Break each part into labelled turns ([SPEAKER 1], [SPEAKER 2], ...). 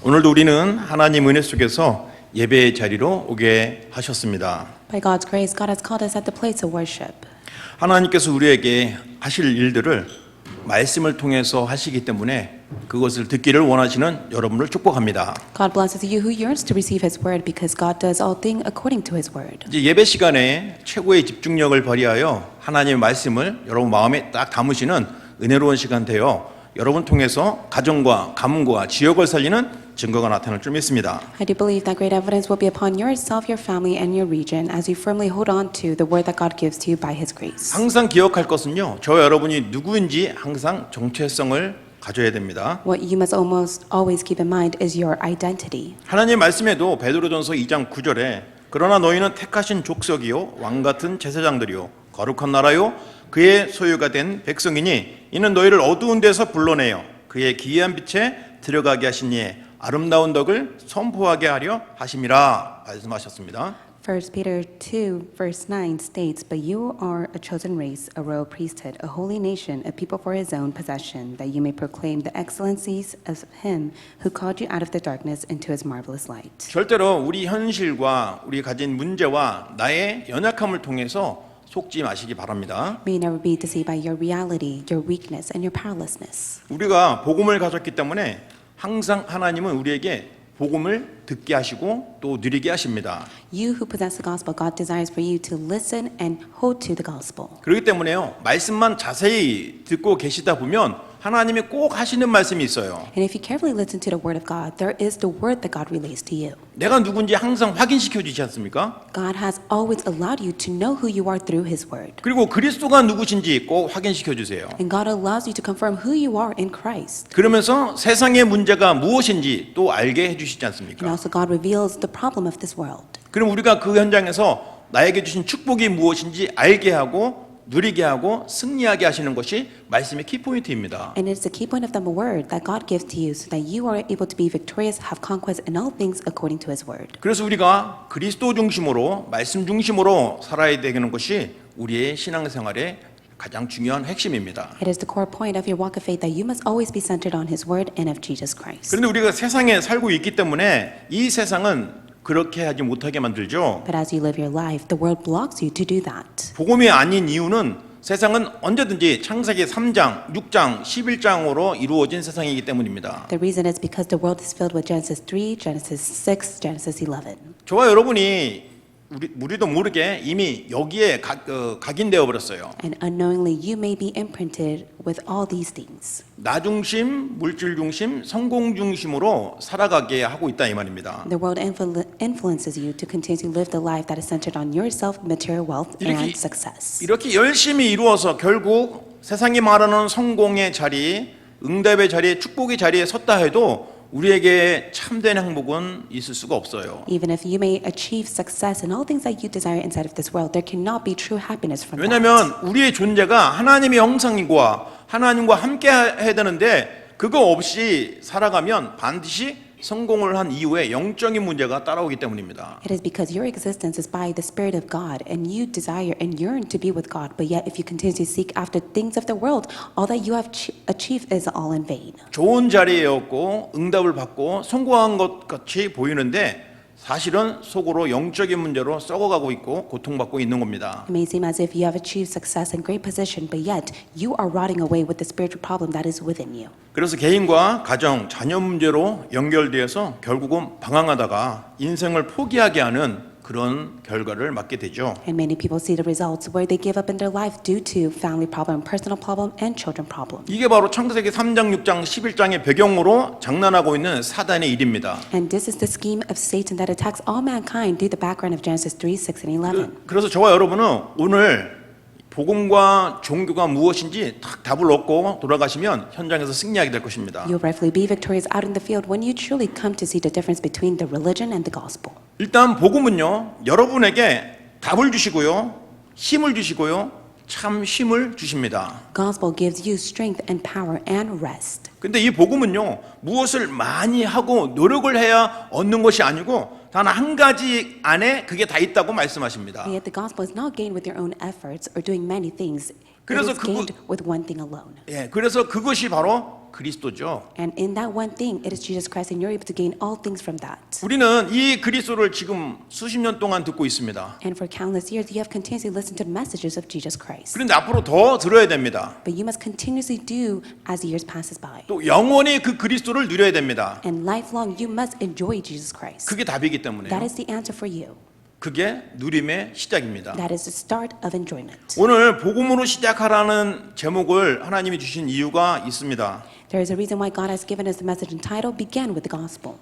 [SPEAKER 1] 오늘도 우리는 하나님 은혜 속에서 예배의 자리로 오게 하셨습니다.
[SPEAKER 2] By God's grace, God has called us at the place of worship.
[SPEAKER 1] 하나님께서 우리에게 하실 일들을 말씀을 통해서 하시기 때문에 그것을 듣기를 원하시는 여러분을 축복합니다.
[SPEAKER 2] God blesses you who yearns to receive His word because God does all things according to His word.
[SPEAKER 1] 이제 예배 시간에 최고의 집중력을 발휘하여 하나님의 말씀을 여러분 마음에 딱 담으시는 은혜로운 시간 되어 여러분 통해서 가정과 가문과 지역을 살리는 증거가 나타날 줄 믿습니다.
[SPEAKER 2] I do believe that great evidence will be upon yourself, your family, and your region as you firmly hold on to the word that God gives to you by His grace.
[SPEAKER 1] 항상 기억할 것은요, 저 여러분이 누구인지 항상 정체성을 가져야 됩니다.
[SPEAKER 2] What you must almost always keep in mind is your identity.
[SPEAKER 1] 하나님의 말씀에도 베드로전서 2장 9절에 그러나 너희는 택하신 족속이요 왕 같은 제사장들이요 거룩한 나라요 그의 소유가 된 백성이니 이는 너희를 어두운 데서 불러내어 그의 기이한 빛에 들어가게 하신 이의 아름다운 덕을 선포하게 하려 하심이라 말씀하셨습니다.
[SPEAKER 2] 1 Peter 2 verse 9 states, But you are a chosen race, a royal priesthood, a holy nation, a people for His own possession, that you may proclaim the excellencies of Him who called you out of the darkness into His marvelous light.
[SPEAKER 1] 절대로 우리 현실과 우리 가진 문제와 나의 연약함을 통해서 속지 마시기 바랍니다.
[SPEAKER 2] May you never be deceived by your reality, your weakness, and your powerlessness.
[SPEAKER 1] 우리가 복음을 가졌기 때문에 항상 하나님은 우리에게 복음을 듣게 하시고 또 누리게 하십니다.
[SPEAKER 2] You who possess the gospel, God desires for you to listen and hold to the gospel.
[SPEAKER 1] 그렇기 때문에요, 말씀만 자세히 듣고 계시다 보면 하나님이 꼭 하시는 말씀이 있어요.
[SPEAKER 2] And if you carefully listen to the word of God, there is the word that God relays to you.
[SPEAKER 1] 내가 누군지 항상 확인시켜 주지 않습니까?
[SPEAKER 2] God has always allowed you to know who you are through His word.
[SPEAKER 1] 그리고 그리스도가 누구신지 꼭 확인시켜 주세요.
[SPEAKER 2] And God allows you to confirm who you are in Christ.
[SPEAKER 1] 그러면서 세상의 문제가 무엇인지 또 알게 해주시지
[SPEAKER 2] And
[SPEAKER 1] 않습니까?
[SPEAKER 2] also God reveals the problem of this world.
[SPEAKER 1] 그럼 우리가 그 현장에서 나에게 주신 축복이 무엇인지 알게 하고 누리게 하고 승리하게 하시는 것이 말씀의 키포인트입니다.
[SPEAKER 2] And it's the key point of the word that God gives to you so that you are able to be victorious, have conquest in all things according to His word.
[SPEAKER 1] 그래서 우리가 그리스도 중심으로 말씀 중심으로 살아야 되는 것이 우리의 신앙생활의 가장 중요한 핵심입니다.
[SPEAKER 2] It is the core point of your walk of faith that you must always be centered on His word and of Jesus Christ.
[SPEAKER 1] 그런데 우리가 세상에 살고 있기 때문에 이 세상은 그렇게 하지 못하게 만들죠.
[SPEAKER 2] But as you live your life, the world blocks you to do that.
[SPEAKER 1] 복음이 아닌 이유는 세상은 언제든지 창세기 3장, 6장, 11장으로 이루어진 세상이기 때문입니다.
[SPEAKER 2] The reason is because the world is filled with Genesis 3, Genesis 6, Genesis 11.
[SPEAKER 1] 저와 여러분이 우리도 모르게 이미 여기에 각인되어 버렸어요.
[SPEAKER 2] And unknowingly, you may be imprinted with all these things.
[SPEAKER 1] 나 중심, 물질 중심, 성공 중심으로 살아가게 하고 있다 이 말입니다.
[SPEAKER 2] The world influences you to continue to live the life that is centered on yourself, material wealth, and success.
[SPEAKER 1] 이렇게 열심히 이루어서 결국 세상이 말하는 성공의 자리, 응답의 자리, 축복의 자리에 섰다 해도 우리에게 참된 행복은 있을 수가 없어요.
[SPEAKER 2] Even if you may achieve success in all things that you desire inside of this world, there cannot be true happiness from that.
[SPEAKER 1] 왜냐하면 우리의 존재가 하나님의 형상과 하나님과 함께 해야 되는데 그거 없이 살아가면 반드시 성공을 한 이후에 영적인 문제가 따라오기 때문입니다.
[SPEAKER 2] It is because your existence is by the Spirit of God, and you desire and yearn to be with God. But yet, if you continue to seek after things of the world, all that you have achieved is all in vain.
[SPEAKER 1] 좋은 자리에였고 응답을 받고 성공한 것 같이 보이는데 사실은 속으로 영적인 문제로 썩어가고 있고 고통받고 있는 겁니다.
[SPEAKER 2] It may seem as if you have achieved success and great position, but yet you are rotting away with the spiritual problem that is within you.
[SPEAKER 1] 그래서 개인과 가정, 자녀 문제로 연결되어서 결국은 방황하다가 인생을 포기하게 하는 그런 결과를 맞게 되죠.
[SPEAKER 2] And many people see the results where they give up in their life due to family problem, personal problem, and children problem.
[SPEAKER 1] 이게 바로 창세기 3장, 6장, 11장의 배경으로 장난하고 있는 사단의 일입니다.
[SPEAKER 2] And this is the scheme of Satan that attacks all mankind through the background of Genesis 3, 6, and 11.
[SPEAKER 1] 그래서 저와 여러분은 오늘 복음과 종교가 무엇인지 딱 답을 얻고 돌아가시면 현장에서 승리하게 될 것입니다.
[SPEAKER 2] You'll rightfully be victorious out in the field when you truly come to see the difference between the religion and the gospel.
[SPEAKER 1] 일단 복음은요, 여러분에게 답을 주시고요, 힘을 주시고요, 참 힘을 주십니다.
[SPEAKER 2] Gospel gives you strength and power and rest.
[SPEAKER 1] 근데 이 복음은요, 무엇을 많이 하고 노력을 해야 얻는 것이 아니고 단 한 가지 안에 그게 다 있다고 말씀하십니다.
[SPEAKER 2] Yet the gospel is not gained with your own efforts or doing many things. It
[SPEAKER 1] 그래서
[SPEAKER 2] is gained with one thing alone.
[SPEAKER 1] 그래서 그것이 바로 그리스도죠.
[SPEAKER 2] And in that one thing, it is Jesus Christ, and you're able to gain all things from that.
[SPEAKER 1] 우리는 이 그리스도를 지금 수십 년 동안 듣고 있습니다.
[SPEAKER 2] And for countless years, you have continuously listened to the messages of Jesus Christ.
[SPEAKER 1] 그런데 앞으로 더 들어야 됩니다.
[SPEAKER 2] But you must continuously do as the years passes by.
[SPEAKER 1] 또 영원히 그 그리스도를 누려야 됩니다.
[SPEAKER 2] And lifelong, you must enjoy Jesus Christ.
[SPEAKER 1] 그게 답이기 때문에요.
[SPEAKER 2] That is the answer for you.
[SPEAKER 1] 그게 누림의 시작입니다.
[SPEAKER 2] That is the start of enjoyment.
[SPEAKER 1] 오늘 복음으로 시작하라는 제목을 하나님이 주신 이유가 있습니다.
[SPEAKER 2] There is a reason why God has given us the message entitled "Begin with the Gospel."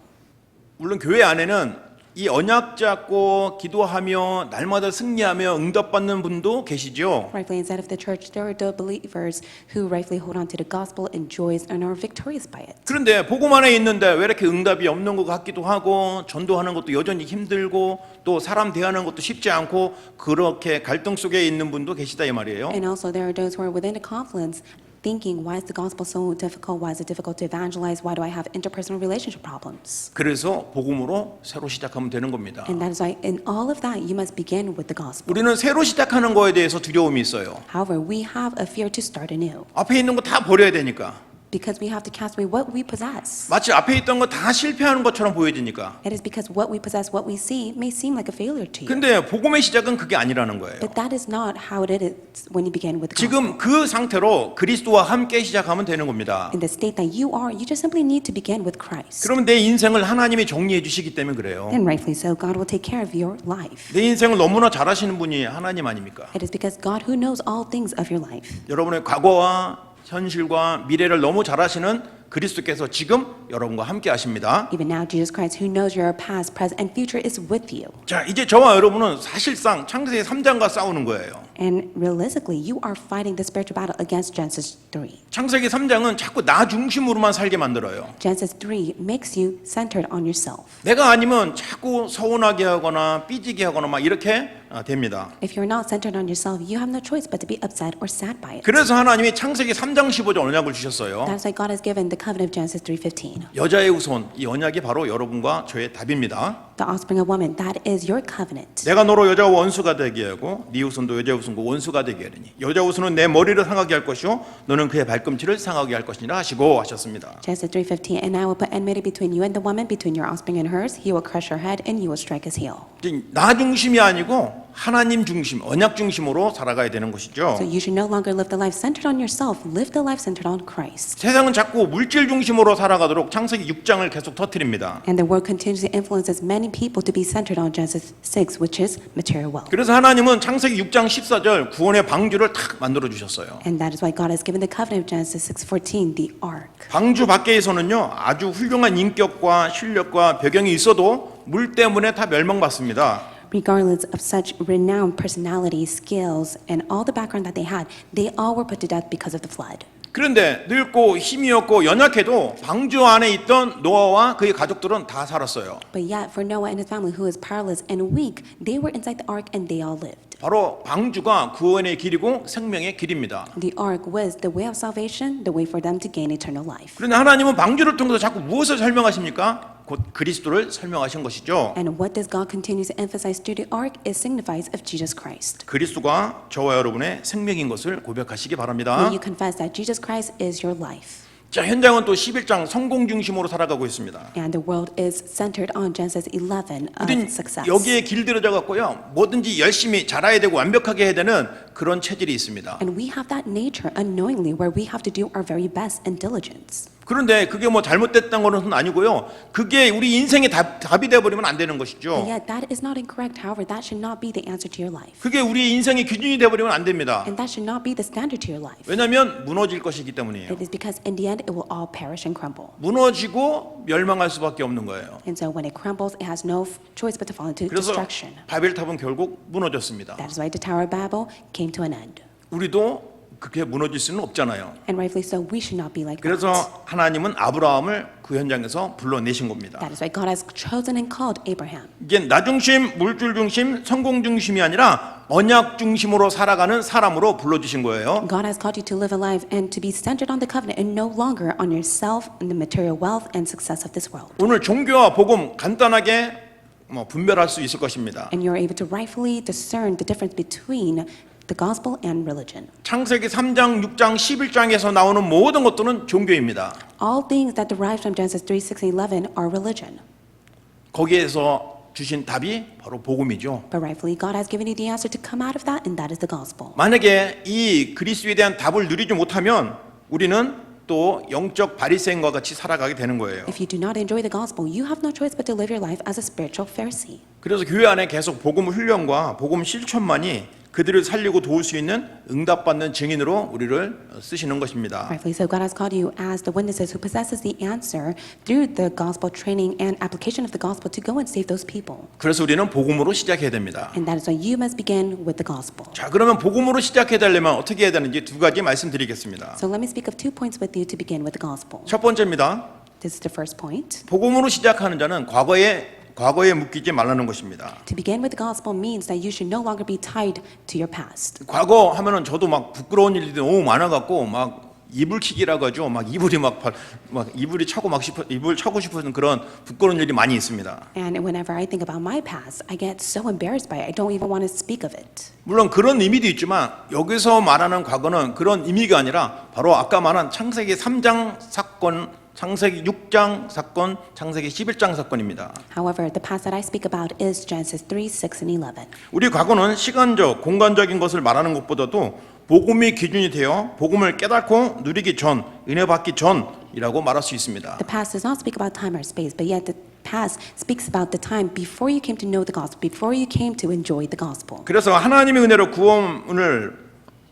[SPEAKER 1] 물론 교회 안에는 이 언약 잡고 기도하며 날마다 승리하며 응답받는 분도 계시죠.
[SPEAKER 2] Rightfully inside of the church, there are the believers who rightfully hold on to the gospel, enjoys, and are victorious by it.
[SPEAKER 1] 그런데 복음 안에 있는데 왜 이렇게 응답이 없는 것 같기도 하고 전도하는 것도 여전히 힘들고 또 사람 대하는 것도 쉽지 않고 그렇게 갈등 속에 있는 분도 계시다 이 말이에요.
[SPEAKER 2] And also, there are those who are within the confluence, thinking, "Why is the gospel so difficult? Why is it difficult to evangelize? Why do I have interpersonal relationship problems?"
[SPEAKER 1] 그래서 복음으로 새로 시작하면 되는 겁니다.
[SPEAKER 2] And that is why, in all of that, you must begin with the gospel.
[SPEAKER 1] 우리는 새로 시작하는 거에 대해서 두려움이 있어요.
[SPEAKER 2] However, we have a fear to start anew
[SPEAKER 1] 앞에 있는 거 다 버려야 되니까.
[SPEAKER 2] because we have to cast away what we possess.
[SPEAKER 1] 마치 앞에 있던 거 다 실패하는 것처럼 보여지니까.
[SPEAKER 2] It is because what we possess, what we see, may seem like a failure to you.
[SPEAKER 1] 근데 복음의 시작은 그게 아니라는 거예요.
[SPEAKER 2] But that is not how it is when you begin with the gospel.
[SPEAKER 1] 지금 그 상태로 그리스도와 함께 시작하면 되는 겁니다.
[SPEAKER 2] In the state that you are, you just simply need to begin with Christ.
[SPEAKER 1] 그러면 내 인생을 하나님이 정리해 주시기 때문에 그래요.
[SPEAKER 2] And rightfully so, God will take care of your life.
[SPEAKER 1] 내 인생을 너무나 잘 아시는 분이 하나님 아닙니까?
[SPEAKER 2] It is because God who knows all things of your life.
[SPEAKER 1] 여러분의 과거와 현실과 미래를 너무 잘 아시는 그리스도께서 지금 여러분과 함께 하십니다.
[SPEAKER 2] Even now, Jesus Christ, who knows your past, present, and future, is with you.
[SPEAKER 1] 자, 이제 저와 여러분은 사실상 창세기 3장과 싸우는 거예요.
[SPEAKER 2] And realistically, you are fighting the spiritual battle against Genesis 3.
[SPEAKER 1] 창세기 3장은 자꾸 나 중심으로만 살게 만들어요.
[SPEAKER 2] Genesis 3 makes you centered on yourself.
[SPEAKER 1] 내가 아니면 자꾸 서운하게 하거나 삐지게 하거나 막 이렇게 됩니다.
[SPEAKER 2] If you're not centered on yourself, you have no choice but to be upset or sad by it.
[SPEAKER 1] 그래서 하나님이 창세기 3장 15절 언약을 주셨어요.
[SPEAKER 2] That's why God has given the covenant of Genesis 3:15.
[SPEAKER 1] 여자의 후손, 이 언약이 바로 여러분과 저의 답입니다.
[SPEAKER 2] The offspring of woman, that is your covenant.
[SPEAKER 1] 내가 너로 여자와 원수가 되게 하고 네 후손도 여자의 후손과 원수가 되게 하리니 여자 후손은 내 머리를 상하게 할 것이요 너는 그의 발꿈치를 상하게 할 것이니라 하시고 하셨습니다.
[SPEAKER 2] Genesis 3:15, and I will put enmity between you and the woman, between your offspring and hers. He will crush her head, and you will strike his heel.
[SPEAKER 1] 나 중심이 아니고 하나님 중심, 언약 중심으로 살아가야 되는 것이죠.
[SPEAKER 2] So you should no longer live the life centered on yourself. Live the life centered on Christ.
[SPEAKER 1] 세상은 자꾸 물질 중심으로 살아가도록 창세기 6장을 계속 터뜨립니다.
[SPEAKER 2] And the world continuously influences many people to be centered on Genesis 6, which is material wealth.
[SPEAKER 1] 그래서 하나님은 창세기 6장 14절 구원의 방주를 탁 만들어 주셨어요.
[SPEAKER 2] And that is why God has given the covenant of Genesis 6:14, the ark.
[SPEAKER 1] 방주 밖에서는요 아주 훌륭한 인격과 실력과 배경이 있어도 물 때문에 다 멸망받습니다.
[SPEAKER 2] Regardless of such renowned personality, skills, and all the background that they had, they all were put to death because of the flood.
[SPEAKER 1] 그런데 늙고 힘이 없고 연약해도 방주 안에 있던 노아와 그의 가족들은 다 살았어요.
[SPEAKER 2] But yet, for Noah and his family, who is powerless and weak, they were inside the ark and they all lived.
[SPEAKER 1] 바로 방주가 구원의 길이고 생명의 길입니다.
[SPEAKER 2] The ark was the way of salvation, the way for them to gain eternal life.
[SPEAKER 1] 그런데 하나님은 방주를 통해서 자꾸 무엇을 설명하십니까? 곧 그리스도를 설명하신 것이죠.
[SPEAKER 2] And what does God continue to emphasize through the ark? It signifies of Jesus Christ.
[SPEAKER 1] 그리스도가 저와 여러분의 생명인 것을 고백하시기 바랍니다.
[SPEAKER 2] When you confess that Jesus Christ is your life.
[SPEAKER 1] 자, 현장은 또 11장 성공 중심으로 살아가고 있습니다.
[SPEAKER 2] And the world is centered on Genesis 11 of
[SPEAKER 1] 우린
[SPEAKER 2] success.
[SPEAKER 1] 여기에 길들여져 갖고요. 뭐든지 열심히 잘해야 되고 완벽하게 해야 되는 그런 체질이 있습니다.
[SPEAKER 2] And we have that nature unknowingly where we have to do our very best and diligence.
[SPEAKER 1] 그런데 그게 뭐 잘못됐다는 것은 아니고요. 그게 우리 인생의 답이 되어버리면 안 되는 것이죠.
[SPEAKER 2] And yet that is not incorrect. However, that should not be the answer to your life.
[SPEAKER 1] 그게 우리 인생의 기준이 되어버리면 안 됩니다.
[SPEAKER 2] And that should not be the standard to your life.
[SPEAKER 1] 왜냐하면 무너질 것이기 때문이에요.
[SPEAKER 2] It is because in the end it will all perish and crumble.
[SPEAKER 1] 무너지고 멸망할 수밖에 없는 거예요.
[SPEAKER 2] And so when it crumbles, it has no choice but to fall into
[SPEAKER 1] 그래서
[SPEAKER 2] destruction.
[SPEAKER 1] 바벨탑은 결국 무너졌습니다.
[SPEAKER 2] That is why the Tower of Babel came to an end.
[SPEAKER 1] 우리도 그렇게 무너질 수는 없잖아요.
[SPEAKER 2] And rightfully so, we should not be like that.
[SPEAKER 1] 그래서 하나님은 아브라함을 그 현장에서 불러내신 겁니다.
[SPEAKER 2] That is why God has chosen and called Abraham.
[SPEAKER 1] 이게 나 중심, 물질 중심, 성공 중심이 아니라 언약 중심으로 살아가는 사람으로 불러주신 거예요.
[SPEAKER 2] God has called you to live a life and to be centered on the covenant and no longer on yourself and the material wealth and success of this world.
[SPEAKER 1] 오늘 종교와 복음 간단하게 분별할 수 있을 것입니다.
[SPEAKER 2] And you're able to rightfully discern the difference between the gospel and religion.
[SPEAKER 1] 창세기 3장, 6장, 11장에서 나오는 모든 것들은 종교입니다.
[SPEAKER 2] All things that derive from Genesis 3, 6, and 11 are religion.
[SPEAKER 1] 거기에서 주신 답이 바로 복음이죠.
[SPEAKER 2] But rightfully, God has given you the answer to come out of that, and that is the gospel.
[SPEAKER 1] 만약에 이 그리스도에 대한 답을 누리지 못하면 우리는 또 영적 바리새인과 같이 살아가게 되는 거예요.
[SPEAKER 2] If you do not enjoy the gospel, you have no choice but to live your life as a spiritual Pharisee.
[SPEAKER 1] 그래서 교회 안에 계속 복음 훈련과 복음 실천만이 그들을 살리고 도울 수 있는 응답받는 증인으로 우리를 쓰시는 것입니다.
[SPEAKER 2] Rightfully so, God has called you as the witnesses who possesses the answer through the gospel training and application of the gospel to go and save those people.
[SPEAKER 1] 그래서 우리는 복음으로 시작해야 됩니다.
[SPEAKER 2] And that is why you must begin with the gospel.
[SPEAKER 1] 자, 그러면 복음으로 시작해야 되려면 어떻게 해야 되는지 두 가지 말씀드리겠습니다.
[SPEAKER 2] So let me speak of 2 points with you to begin with the gospel.
[SPEAKER 1] 첫 번째입니다.
[SPEAKER 2] This is the first point.
[SPEAKER 1] 복음으로 시작하는 자는 과거에 묶이지 말라는 것입니다.
[SPEAKER 2] To begin with the gospel means that you should no longer be tied to your past.
[SPEAKER 1] 과거 하면은 저도 막 부끄러운 일들이 너무 많아갖고 막 이불킥이라고 하죠. 막 이불이 막 이불이 차고 이불 차고 싶은 그런 부끄러운 일이 많이 있습니다.
[SPEAKER 2] And whenever I think about my past, I get so embarrassed by it. I don't even want to speak of it.
[SPEAKER 1] 물론 그런 의미도 있지만 여기서 말하는 과거는 그런 의미가 아니라 바로 아까 말한 창세기 3장 사건, 창세기 6장 사건, 창세기 11장 사건입니다.
[SPEAKER 2] However, the past that I speak about is Genesis 3, 6, and 11.
[SPEAKER 1] 우리 과거는 시간적, 공간적인 것을 말하는 것보다도 복음이 기준이 되어 복음을 깨닫고 누리기 전, 은혜 받기 전이라고 말할 수 있습니다.
[SPEAKER 2] The past does not speak about time or space, but yet the past speaks about the time before you came to know the gospel, before you came to enjoy the gospel.
[SPEAKER 1] 그래서 하나님의 은혜로 구원을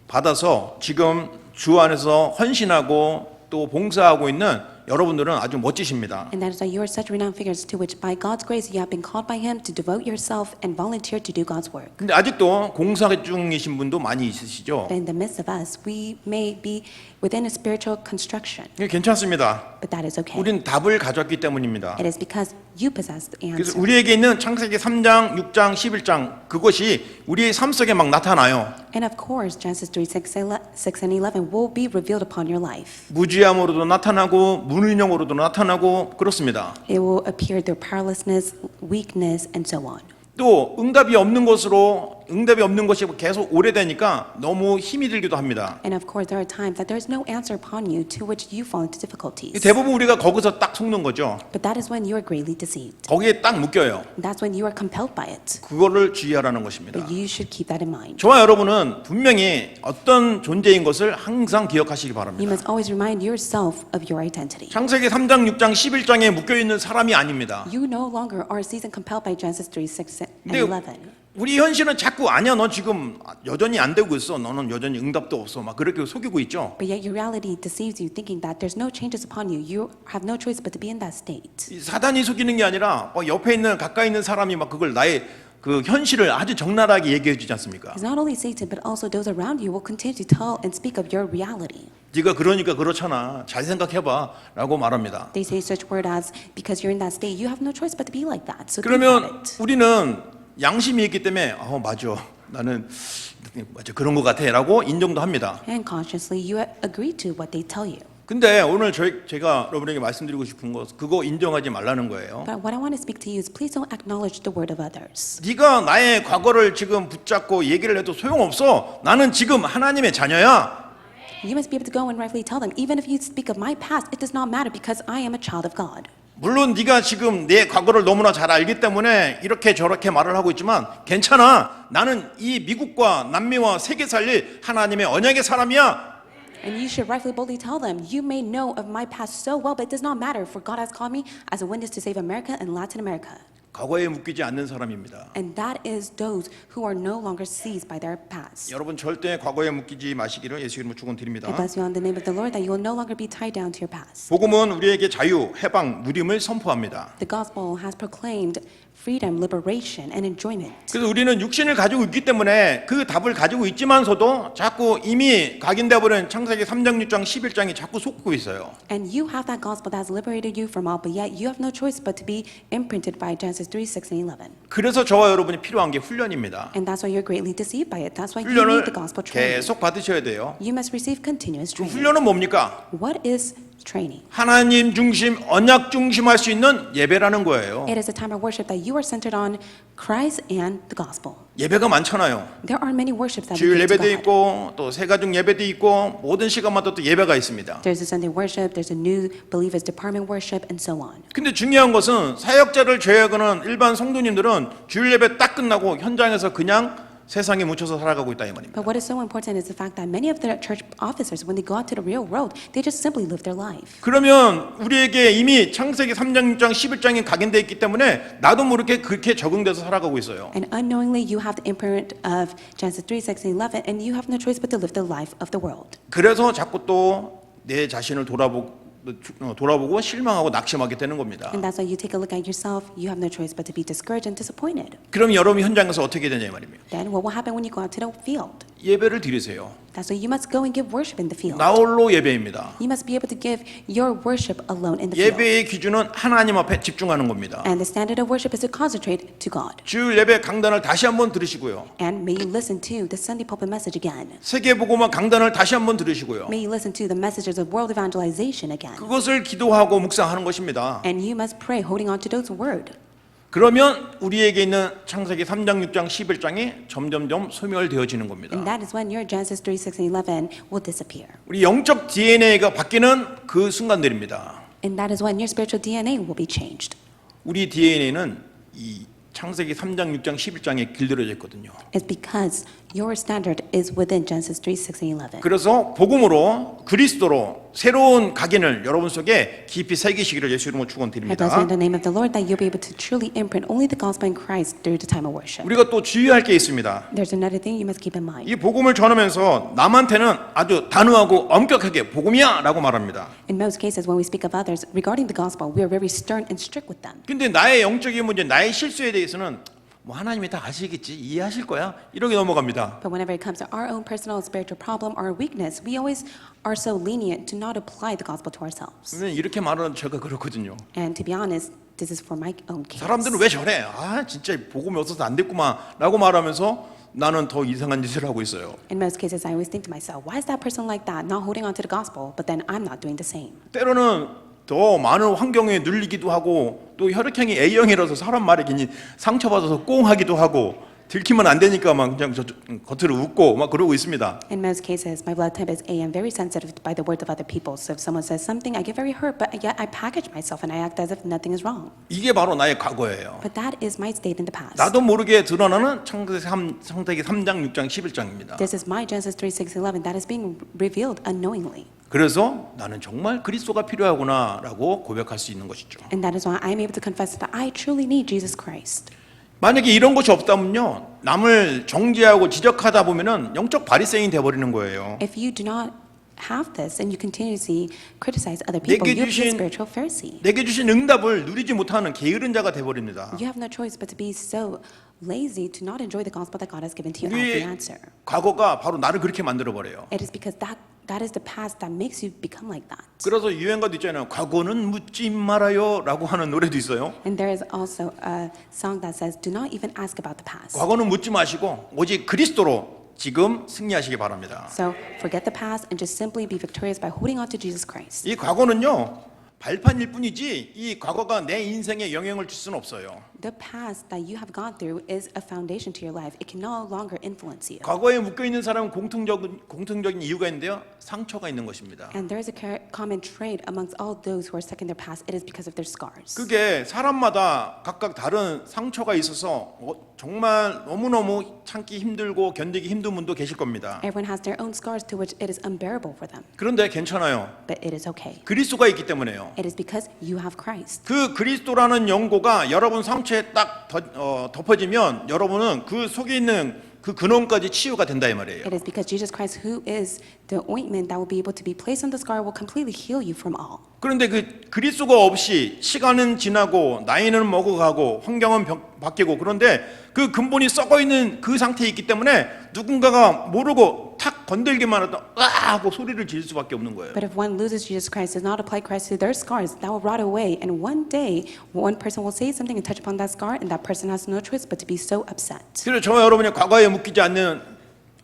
[SPEAKER 1] 받아서 지금 주 안에서 헌신하고 또 봉사하고 있는 여러분들은 아주 멋지십니다.
[SPEAKER 2] And that is why you are such renowned figures to which by God's grace you have been called by Him to devote yourself and volunteer to do God's work.
[SPEAKER 1] 근데 아직도 공사 중이신 분도 많이 있으시죠?
[SPEAKER 2] But in the midst of us, we may be within a spiritual construction,
[SPEAKER 1] 이게 괜찮습니다.
[SPEAKER 2] but that is okay.
[SPEAKER 1] 우린 답을 가졌기 때문입니다.
[SPEAKER 2] It is because you possess the
[SPEAKER 1] 그래서
[SPEAKER 2] answer.
[SPEAKER 1] 우리에게 있는 창세기 3장, 6장, 11장 그것이 우리의 삶 속에 막 나타나요.
[SPEAKER 2] And of course, Genesis 3, 6, and 11 will be revealed upon your life.
[SPEAKER 1] 무지함으로도 나타나고 무능력으로도 나타나고 그렇습니다.
[SPEAKER 2] It will appear through powerlessness, weakness, and so on.
[SPEAKER 1] 또 응답이 없는 것이 계속 오래되니까 너무 힘이 들기도 합니다.
[SPEAKER 2] And of course, there are times that there is no answer upon you to which you fall into difficulties.
[SPEAKER 1] 대부분 우리가 거기서 딱 속는 거죠.
[SPEAKER 2] But that is when you are greatly deceived.
[SPEAKER 1] 거기에 딱 묶여요.
[SPEAKER 2] That's when you are compelled by it.
[SPEAKER 1] 그거를 주의하라는 것입니다.
[SPEAKER 2] But you should keep that in mind.
[SPEAKER 1] 저와 여러분은 분명히 어떤 존재인 것을 항상 기억하시기
[SPEAKER 2] You
[SPEAKER 1] 바랍니다.
[SPEAKER 2] must always remind yourself of your identity.
[SPEAKER 1] 창세기 3장, 6장, 11장에 묶여있는 사람이 아닙니다.
[SPEAKER 2] You no longer are season compelled by Genesis 3, 6, and
[SPEAKER 1] 근데
[SPEAKER 2] 11.
[SPEAKER 1] 우리 현실은 자꾸 아니야 너 지금 여전히 안 되고 있어 너는 여전히 응답도 없어 막 그렇게 속이고 있죠.
[SPEAKER 2] But yet your reality deceives you, thinking that there's no changes upon you. You have no choice but to be in that state.
[SPEAKER 1] 이 사단이 속이는 게 아니라 옆에 있는 가까이 있는 사람이 막 그걸 나의 그 현실을 아주 적나라하게 얘기해 주지 않습니까?
[SPEAKER 2] It's not only Satan, but also those around you will continue to tell and speak of your reality.
[SPEAKER 1] 네가 그러니까 그렇잖아 잘 생각해봐 라고 말합니다.
[SPEAKER 2] They say such word as, because you're in that state, you have no choice but to be like that. So think
[SPEAKER 1] 그러면
[SPEAKER 2] about it.
[SPEAKER 1] 우리는 양심이 있기 때문에 맞아 나는 맞아 그런 것 같아 라고 인정도 합니다.
[SPEAKER 2] And consciously, you agree to what they tell you.
[SPEAKER 1] 근데 오늘 제가 여러분에게 말씀드리고 싶은 것 그거 인정하지 말라는 거예요.
[SPEAKER 2] But what I want to speak to you is please don't acknowledge the word of others.
[SPEAKER 1] 네가 나의 과거를 지금 붙잡고 얘기를 해도 소용없어. 나는 지금 하나님의 자녀야.
[SPEAKER 2] You must be able to go and rightfully tell them, even if you speak of my past, it does not matter because I am a child of God.
[SPEAKER 1] 물론 네가 지금 내 과거를 너무나 잘 알기 때문에 이렇게 저렇게 말을 하고 있지만 괜찮아. 나는 이 미국과 남미와 세계 살릴 하나님의 언약의 사람이야.
[SPEAKER 2] And you should rightfully boldly tell them, you may know of my past so well, but it does not matter, for God has called me as a witness to save America and Latin America.
[SPEAKER 1] 과거에 묶이지 않는 사람입니다.
[SPEAKER 2] And that is those who are no longer seized by their past.
[SPEAKER 1] 여러분 절대 과거에 묶이지 마시기를 예수 이름으로 축원드립니다.
[SPEAKER 2] I bless you on the name of the Lord that you will no longer be tied down to your past.
[SPEAKER 1] 복음은 우리에게 자유, 해방, 누림을 선포합니다.
[SPEAKER 2] The gospel has proclaimed freedom, liberation, and enjoyment.
[SPEAKER 1] 그래서 우리는 육신을 가지고 있기 때문에 그 답을 가지고 있지만서도 자꾸 이미 각인되어 버린 창세기 3장, 6장, 11장이 자꾸 속고 있어요.
[SPEAKER 2] And you have that gospel that has liberated you from all, but yet you have no choice but to be imprinted by Genesis 3, 6, and 11.
[SPEAKER 1] 그래서 저와 여러분이 필요한 게 훈련입니다.
[SPEAKER 2] And that's why you're greatly deceived by it. That's why you need
[SPEAKER 1] 훈련을
[SPEAKER 2] the gospel training.
[SPEAKER 1] 계속 받으셔야 돼요.
[SPEAKER 2] You must receive continuous
[SPEAKER 1] 그
[SPEAKER 2] training.
[SPEAKER 1] 훈련은 뭡니까?
[SPEAKER 2] What is training.
[SPEAKER 1] 하나님 중심, 언약 중심할 수 있는 예배라는 거예요.
[SPEAKER 2] It is a time of worship that you are centered on Christ and the gospel.
[SPEAKER 1] 예배가 많잖아요.
[SPEAKER 2] There are many worships that we
[SPEAKER 1] 주일
[SPEAKER 2] give to
[SPEAKER 1] 예배도
[SPEAKER 2] God.
[SPEAKER 1] 있고 또 새가족 예배도 있고 모든 시간마다 또 예배가 있습니다.
[SPEAKER 2] There's a Sunday worship, there's a new believers department worship, and so on.
[SPEAKER 1] 근데 중요한 것은 사역자를 제외하고는 일반 성도님들은 주일 예배 딱 끝나고 현장에서 그냥 세상에 묻혀서 살아가고 있다 이 말입니다.
[SPEAKER 2] But what is so important is the fact that many of the church officers, when they go out to the real world, they just simply live their life.
[SPEAKER 1] 그러면 우리에게 이미 창세기 3장, 6장, 11장이 각인되어 있기 때문에 나도 모르게 그렇게 적응돼서 살아가고 있어요.
[SPEAKER 2] And unknowingly, you have the imprint of Genesis 3, 6, and 11, and you have no choice but to live the life of the world.
[SPEAKER 1] 그래서 자꾸 또 내 자신을 돌아보고 실망하고 낙심하게 되는 겁니다.
[SPEAKER 2] And that's why you take a look at yourself, you have no choice but to be discouraged and disappointed.
[SPEAKER 1] 그럼 여러분 현장에서 어떻게 되냐 이 말입니다.
[SPEAKER 2] Then what will happen when you go out to the field?
[SPEAKER 1] 예배를 드리세요.
[SPEAKER 2] That's why you must go and give worship in the field.
[SPEAKER 1] 나홀로 예배입니다.
[SPEAKER 2] You must be able to give your worship alone in the field.
[SPEAKER 1] 예배의 기준은 하나님 앞에 집중하는 겁니다.
[SPEAKER 2] And the standard of worship is to concentrate to God.
[SPEAKER 1] 주일 예배 강단을 다시 한번 들으시고요.
[SPEAKER 2] And may you listen to the Sunday pulpit message again.
[SPEAKER 1] 세계복음화 강단을 다시 한번 들으시고요.
[SPEAKER 2] May you listen to the messages of world evangelization again.
[SPEAKER 1] 그것을 기도하고 묵상하는 것입니다.
[SPEAKER 2] And you must pray holding on to those word.
[SPEAKER 1] 그러면 우리에게 있는 창세기 3장, 6장, 11장이 점점점 소멸되어지는 겁니다.
[SPEAKER 2] And that is when your Genesis 3, 6, and 11 will disappear.
[SPEAKER 1] 우리 영적 DNA가 바뀌는 그 순간들입니다.
[SPEAKER 2] And that is when your spiritual DNA will be changed.
[SPEAKER 1] 우리 DNA는 이 창세기 3장, 6장, 11장에 길들여져 있거든요.
[SPEAKER 2] It's because your standard is within Genesis 3, 6, and 11.
[SPEAKER 1] 그래서 복음으로 그리스도로 새로운 각인을 여러분 속에 깊이 새기시기를 예수 이름으로
[SPEAKER 2] I
[SPEAKER 1] 축원드립니다.
[SPEAKER 2] bless you in the name of the Lord that you'll be able to truly imprint only the gospel in Christ through the time of worship.
[SPEAKER 1] 우리가 또 주의할 게 있습니다.
[SPEAKER 2] There's another thing you must keep in mind.
[SPEAKER 1] 이 복음을 전하면서 남한테는 아주 단호하고 엄격하게 복음이야 라고 말합니다.
[SPEAKER 2] In most cases, when we speak of others regarding the gospel, we are very stern and strict with them.
[SPEAKER 1] 근데 나의 영적인 문제, 나의 실수에 대해서는 뭐 하나님이 다 아시겠지, 이해하실 거야 이렇게 넘어갑니다.
[SPEAKER 2] But whenever it comes to our own personal spiritual problem or weakness, we always are so lenient to not apply the gospel to ourselves.
[SPEAKER 1] 이렇게 말하는 제가 그렇거든요.
[SPEAKER 2] And to be honest, this is for my own case.
[SPEAKER 1] 사람들은 왜 저래? 아 진짜 복음이 없어서 안 됐구만 라고 말하면서 나는 더 이상한 짓을 하고 있어요.
[SPEAKER 2] In most cases, I always think to myself, why is that person like that, not holding on to the gospel, but then I'm not doing the same.
[SPEAKER 1] 때로는 더 많은 환경에 눌리기도 하고 또 혈액형이 A형이라서 사람 말에 괜히 상처받아서 꽁하기도 하고 들키면 안 되니까 막 그냥 겉으로 웃고 막 그러고 있습니다.
[SPEAKER 2] In most cases, my blood type is A. I'm very sensitive by the words of other people. So if someone says something, I get very hurt, but yet I package myself and I act as if nothing is wrong.
[SPEAKER 1] 이게 바로 나의 과거예요.
[SPEAKER 2] But that is my state in the past.
[SPEAKER 1] 나도 모르게 드러나는 창세기 3장, 6장, 11장입니다.
[SPEAKER 2] This is my Genesis 3, 6, 11 that is being revealed unknowingly.
[SPEAKER 1] 그래서 나는 정말 그리스도가 필요하구나라고 고백할 수 있는 것이죠.
[SPEAKER 2] And that is why I'm able to confess that I truly need Jesus Christ.
[SPEAKER 1] 만약에 이런 것이 없다면요, 남을 정죄하고 지적하다 보면은 영적 바리새인이 돼버리는 거예요.
[SPEAKER 2] If you do not have this and you continuously criticize other people, you'll be a spiritual Pharisee.
[SPEAKER 1] 내게 주신 응답을 누리지 못하는 게으른 자가 돼버립니다.
[SPEAKER 2] You have no choice but to be so lazy to not enjoy the gospel that God has given to you as
[SPEAKER 1] 우리의
[SPEAKER 2] the answer.
[SPEAKER 1] 과거가 바로 나를 그렇게 만들어 버려요.
[SPEAKER 2] It is because that is the past that makes you become like that.
[SPEAKER 1] 그래서 유행가도 있잖아요. 과거는 묻지 말아요라고 하는 노래도 있어요.
[SPEAKER 2] And there is also a song that says, "Do not even ask about the past."
[SPEAKER 1] 과거는 묻지 마시고 오직 그리스도로 지금 승리하시기 바랍니다.
[SPEAKER 2] So forget the past and just simply be victorious by holding on to Jesus Christ.
[SPEAKER 1] 이 과거는요, 발판일 뿐이지 이 과거가 내 인생에 영향을 줄 수는 없어요.
[SPEAKER 2] The past that you have gone through is a foundation to your life. It can no longer influence you.
[SPEAKER 1] 과거에 묶여 있는 사람은 공통적인 이유가 있는데요. 상처가 있는 것입니다.
[SPEAKER 2] And there is a common trait amongst all those who are stuck in their past. It is because of their scars.
[SPEAKER 1] 그게 사람마다 각각 다른 상처가 있어서 정말 너무너무 참기 힘들고 견디기 힘든 분도 계실 겁니다.
[SPEAKER 2] Everyone has their own scars to which it is unbearable for them.
[SPEAKER 1] 그런데 괜찮아요.
[SPEAKER 2] But it is okay.
[SPEAKER 1] 그리스도가 있기 때문에요.
[SPEAKER 2] It is because you have Christ.
[SPEAKER 1] 그 그리스도라는 연고가 여러분 상처에 딱 덮어지면 여러분은 그 속에 있는 그 근원까지 치유가 된다 이 말이에요.
[SPEAKER 2] It is because Jesus Christ, who is the ointment that will be able to be placed on the scar, will completely heal you from all.
[SPEAKER 1] 그런데 그 그리스도가 없이 시간은 지나고 나이는 먹어가고 환경은 바뀌고 그런데 그 근본이 썩어 있는 그 상태에 있기 때문에 누군가가 모르고 탁 건들기만 해도 아 하고 소리를 지를 수밖에 없는 거예요.
[SPEAKER 2] But if one loses Jesus Christ, does not apply Christ to their scars, that will rot away. And one day, one person will say something and touch upon that scar, and that person has no choice but to be so upset.
[SPEAKER 1] 그래서 저와 여러분이 과거에 묶이지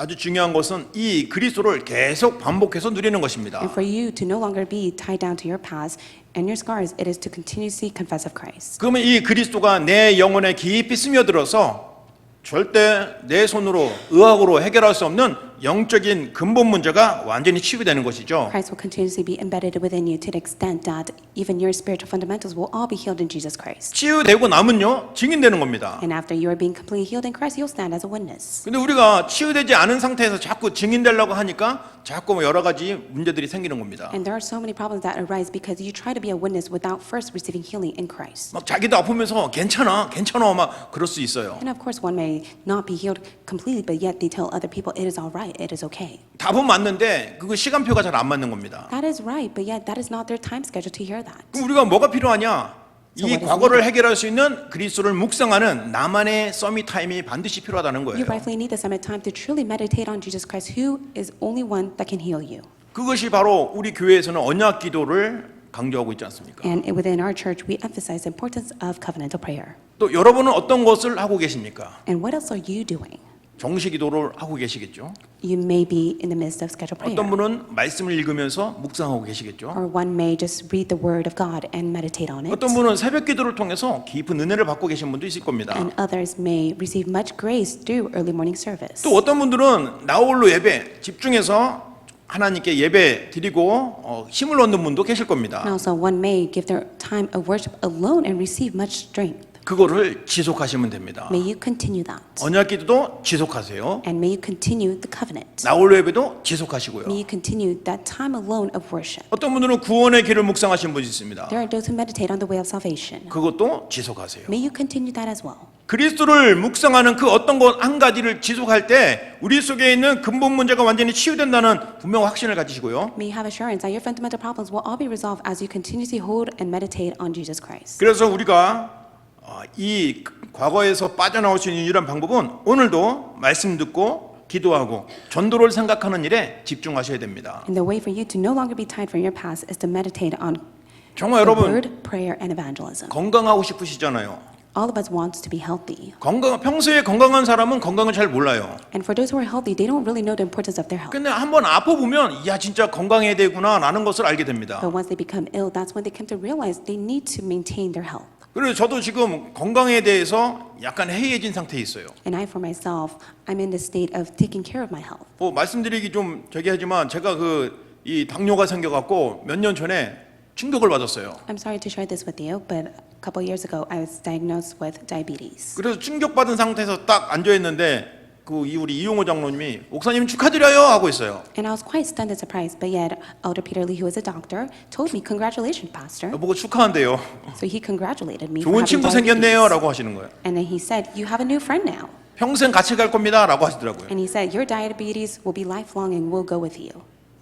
[SPEAKER 1] 아주 중요한 것은 이 그리스도를 계속 반복해서 누리는 것입니다.
[SPEAKER 2] And for you to no longer be tied down to your past and your scars, it is to continuously confess of Christ.
[SPEAKER 1] 그러면 이 그리스도가 내 영혼에 깊이 스며들어서 절대 내 손으로 의학으로 해결할 수 없는 영적인 근본 문제가 완전히 치유되는 것이죠.
[SPEAKER 2] Christ will continuously be embedded within you to the extent that even your spiritual fundamentals will all be healed in Jesus Christ.
[SPEAKER 1] 치유되고 나면요 증인되는 겁니다.
[SPEAKER 2] And after you are being completely healed in Christ, you'll stand as a witness.
[SPEAKER 1] 근데 우리가 치유되지 않은 상태에서 자꾸 증인되려고 하니까 자꾸 뭐 여러 가지 문제들이 생기는 겁니다.
[SPEAKER 2] And there are so many problems that arise because you try to be a witness without first receiving healing in Christ.
[SPEAKER 1] 막 자기도 아프면서 괜찮아 막 그럴 수 있어요.
[SPEAKER 2] And of course, one may not be healed completely, but yet they tell other people it is all right, it is okay.
[SPEAKER 1] 답은 맞는데 그거 시간표가 잘 안 맞는 겁니다.
[SPEAKER 2] That is right, but yet that is not their time schedule to hear that.
[SPEAKER 1] 그럼 우리가 뭐가 필요하냐?
[SPEAKER 2] So
[SPEAKER 1] 이
[SPEAKER 2] what is
[SPEAKER 1] 과거를 해결할 수 있는 그리스도를 묵상하는 나만의 서밋 타임이 반드시 필요하다는
[SPEAKER 2] You
[SPEAKER 1] 거예요.
[SPEAKER 2] rightfully need the summit time to truly meditate on Jesus Christ, who is only one that can heal you.
[SPEAKER 1] 그것이 바로 우리 교회에서는 언약 기도를 강조하고 있지 않습니까?
[SPEAKER 2] And within our church, we emphasize the importance of covenantal prayer.
[SPEAKER 1] 또 여러분은 어떤 것을 하고 계십니까?
[SPEAKER 2] And what else are you doing?
[SPEAKER 1] 정시 기도를 하고 계시겠죠?
[SPEAKER 2] You may be in the midst of scheduled prayer.
[SPEAKER 1] 어떤 분은 말씀을 읽으면서 묵상하고 계시겠죠?
[SPEAKER 2] Or one may just read the word of God and meditate on it.
[SPEAKER 1] 어떤 분은 새벽 기도를 통해서 깊은 은혜를 받고 계신 분도 있을 겁니다.
[SPEAKER 2] And others may receive much grace through early morning service.
[SPEAKER 1] 또 어떤 분들은 나홀로 예배 집중해서 하나님께 예배 드리고 힘을 얻는 분도 계실 겁니다.
[SPEAKER 2] And also one may give their time of worship alone and receive much strength.
[SPEAKER 1] 그거를 지속하시면 됩니다.
[SPEAKER 2] May you continue that.
[SPEAKER 1] 언약 기도도 지속하세요.
[SPEAKER 2] And may you continue the covenant.
[SPEAKER 1] 나홀로 예배도 지속하시고요.
[SPEAKER 2] May you continue that time alone of worship.
[SPEAKER 1] 어떤 분들은 구원의 길을 묵상하신 분이 있습니다.
[SPEAKER 2] There are those who meditate on the way of salvation.
[SPEAKER 1] 그것도 지속하세요.
[SPEAKER 2] May you continue that as well.
[SPEAKER 1] 그리스도를 묵상하는 그 어떤 것 한 가지를 지속할 때 우리 속에 있는 근본 문제가 완전히 치유된다는 분명 확신을 가지시고요.
[SPEAKER 2] May you have assurance that your fundamental problems will all be resolved as you continuously hold and meditate on Jesus Christ.
[SPEAKER 1] 그래서 우리가 이 과거에서 빠져나올 수 있는 유일한 방법은 오늘도 말씀 듣고 기도하고 전도를 생각하는 일에 집중하셔야 됩니다.
[SPEAKER 2] And the way for you to no longer be tied from your past is to meditate on
[SPEAKER 1] 정말
[SPEAKER 2] the
[SPEAKER 1] 여러분
[SPEAKER 2] word, prayer, and evangelism.
[SPEAKER 1] 건강하고 싶으시잖아요.
[SPEAKER 2] All of us want to be healthy.
[SPEAKER 1] 평소에 건강한 사람은 건강을 잘 몰라요.
[SPEAKER 2] And for those who are healthy, they don't really know the importance of their health.
[SPEAKER 1] 근데 한번 아파 보면 야 진짜 건강해야 되구나라는 것을 알게 됩니다.
[SPEAKER 2] But once they become ill, that's when they come to realize they need to maintain their health.
[SPEAKER 1] 그래서 저도 지금 건강에 대해서 약간 해이해진 상태에 있어요.
[SPEAKER 2] And I, for myself, I'm in the state of taking care of my health.
[SPEAKER 1] 말씀드리기 좀 저기 하지만 제가 이 당뇨가 생겨갖고 몇 년 전에 충격을 받았어요.
[SPEAKER 2] I'm sorry to share this with you, but a couple years ago, I was diagnosed with diabetes.
[SPEAKER 1] 그래서 충격받은 상태에서 딱 앉아 있는데 우리 이용호 장로님이 목사님 축하드려요 하고 있어요.
[SPEAKER 2] And I was quite stunned and surprised, but yet Elder Peter Lee, who is a doctor, told me, "Congratulations, Pastor."
[SPEAKER 1] 보고 축하한대요.
[SPEAKER 2] So he congratulated me for
[SPEAKER 1] 좋은
[SPEAKER 2] having
[SPEAKER 1] 친구
[SPEAKER 2] diabetes.
[SPEAKER 1] 생겼네요라고 하시는 거예요.
[SPEAKER 2] And then he said, "You have a new friend now."
[SPEAKER 1] 평생 같이 갈 겁니다라고 하시더라고요.
[SPEAKER 2] And he said, "Your diabetes will be lifelong and will go with you."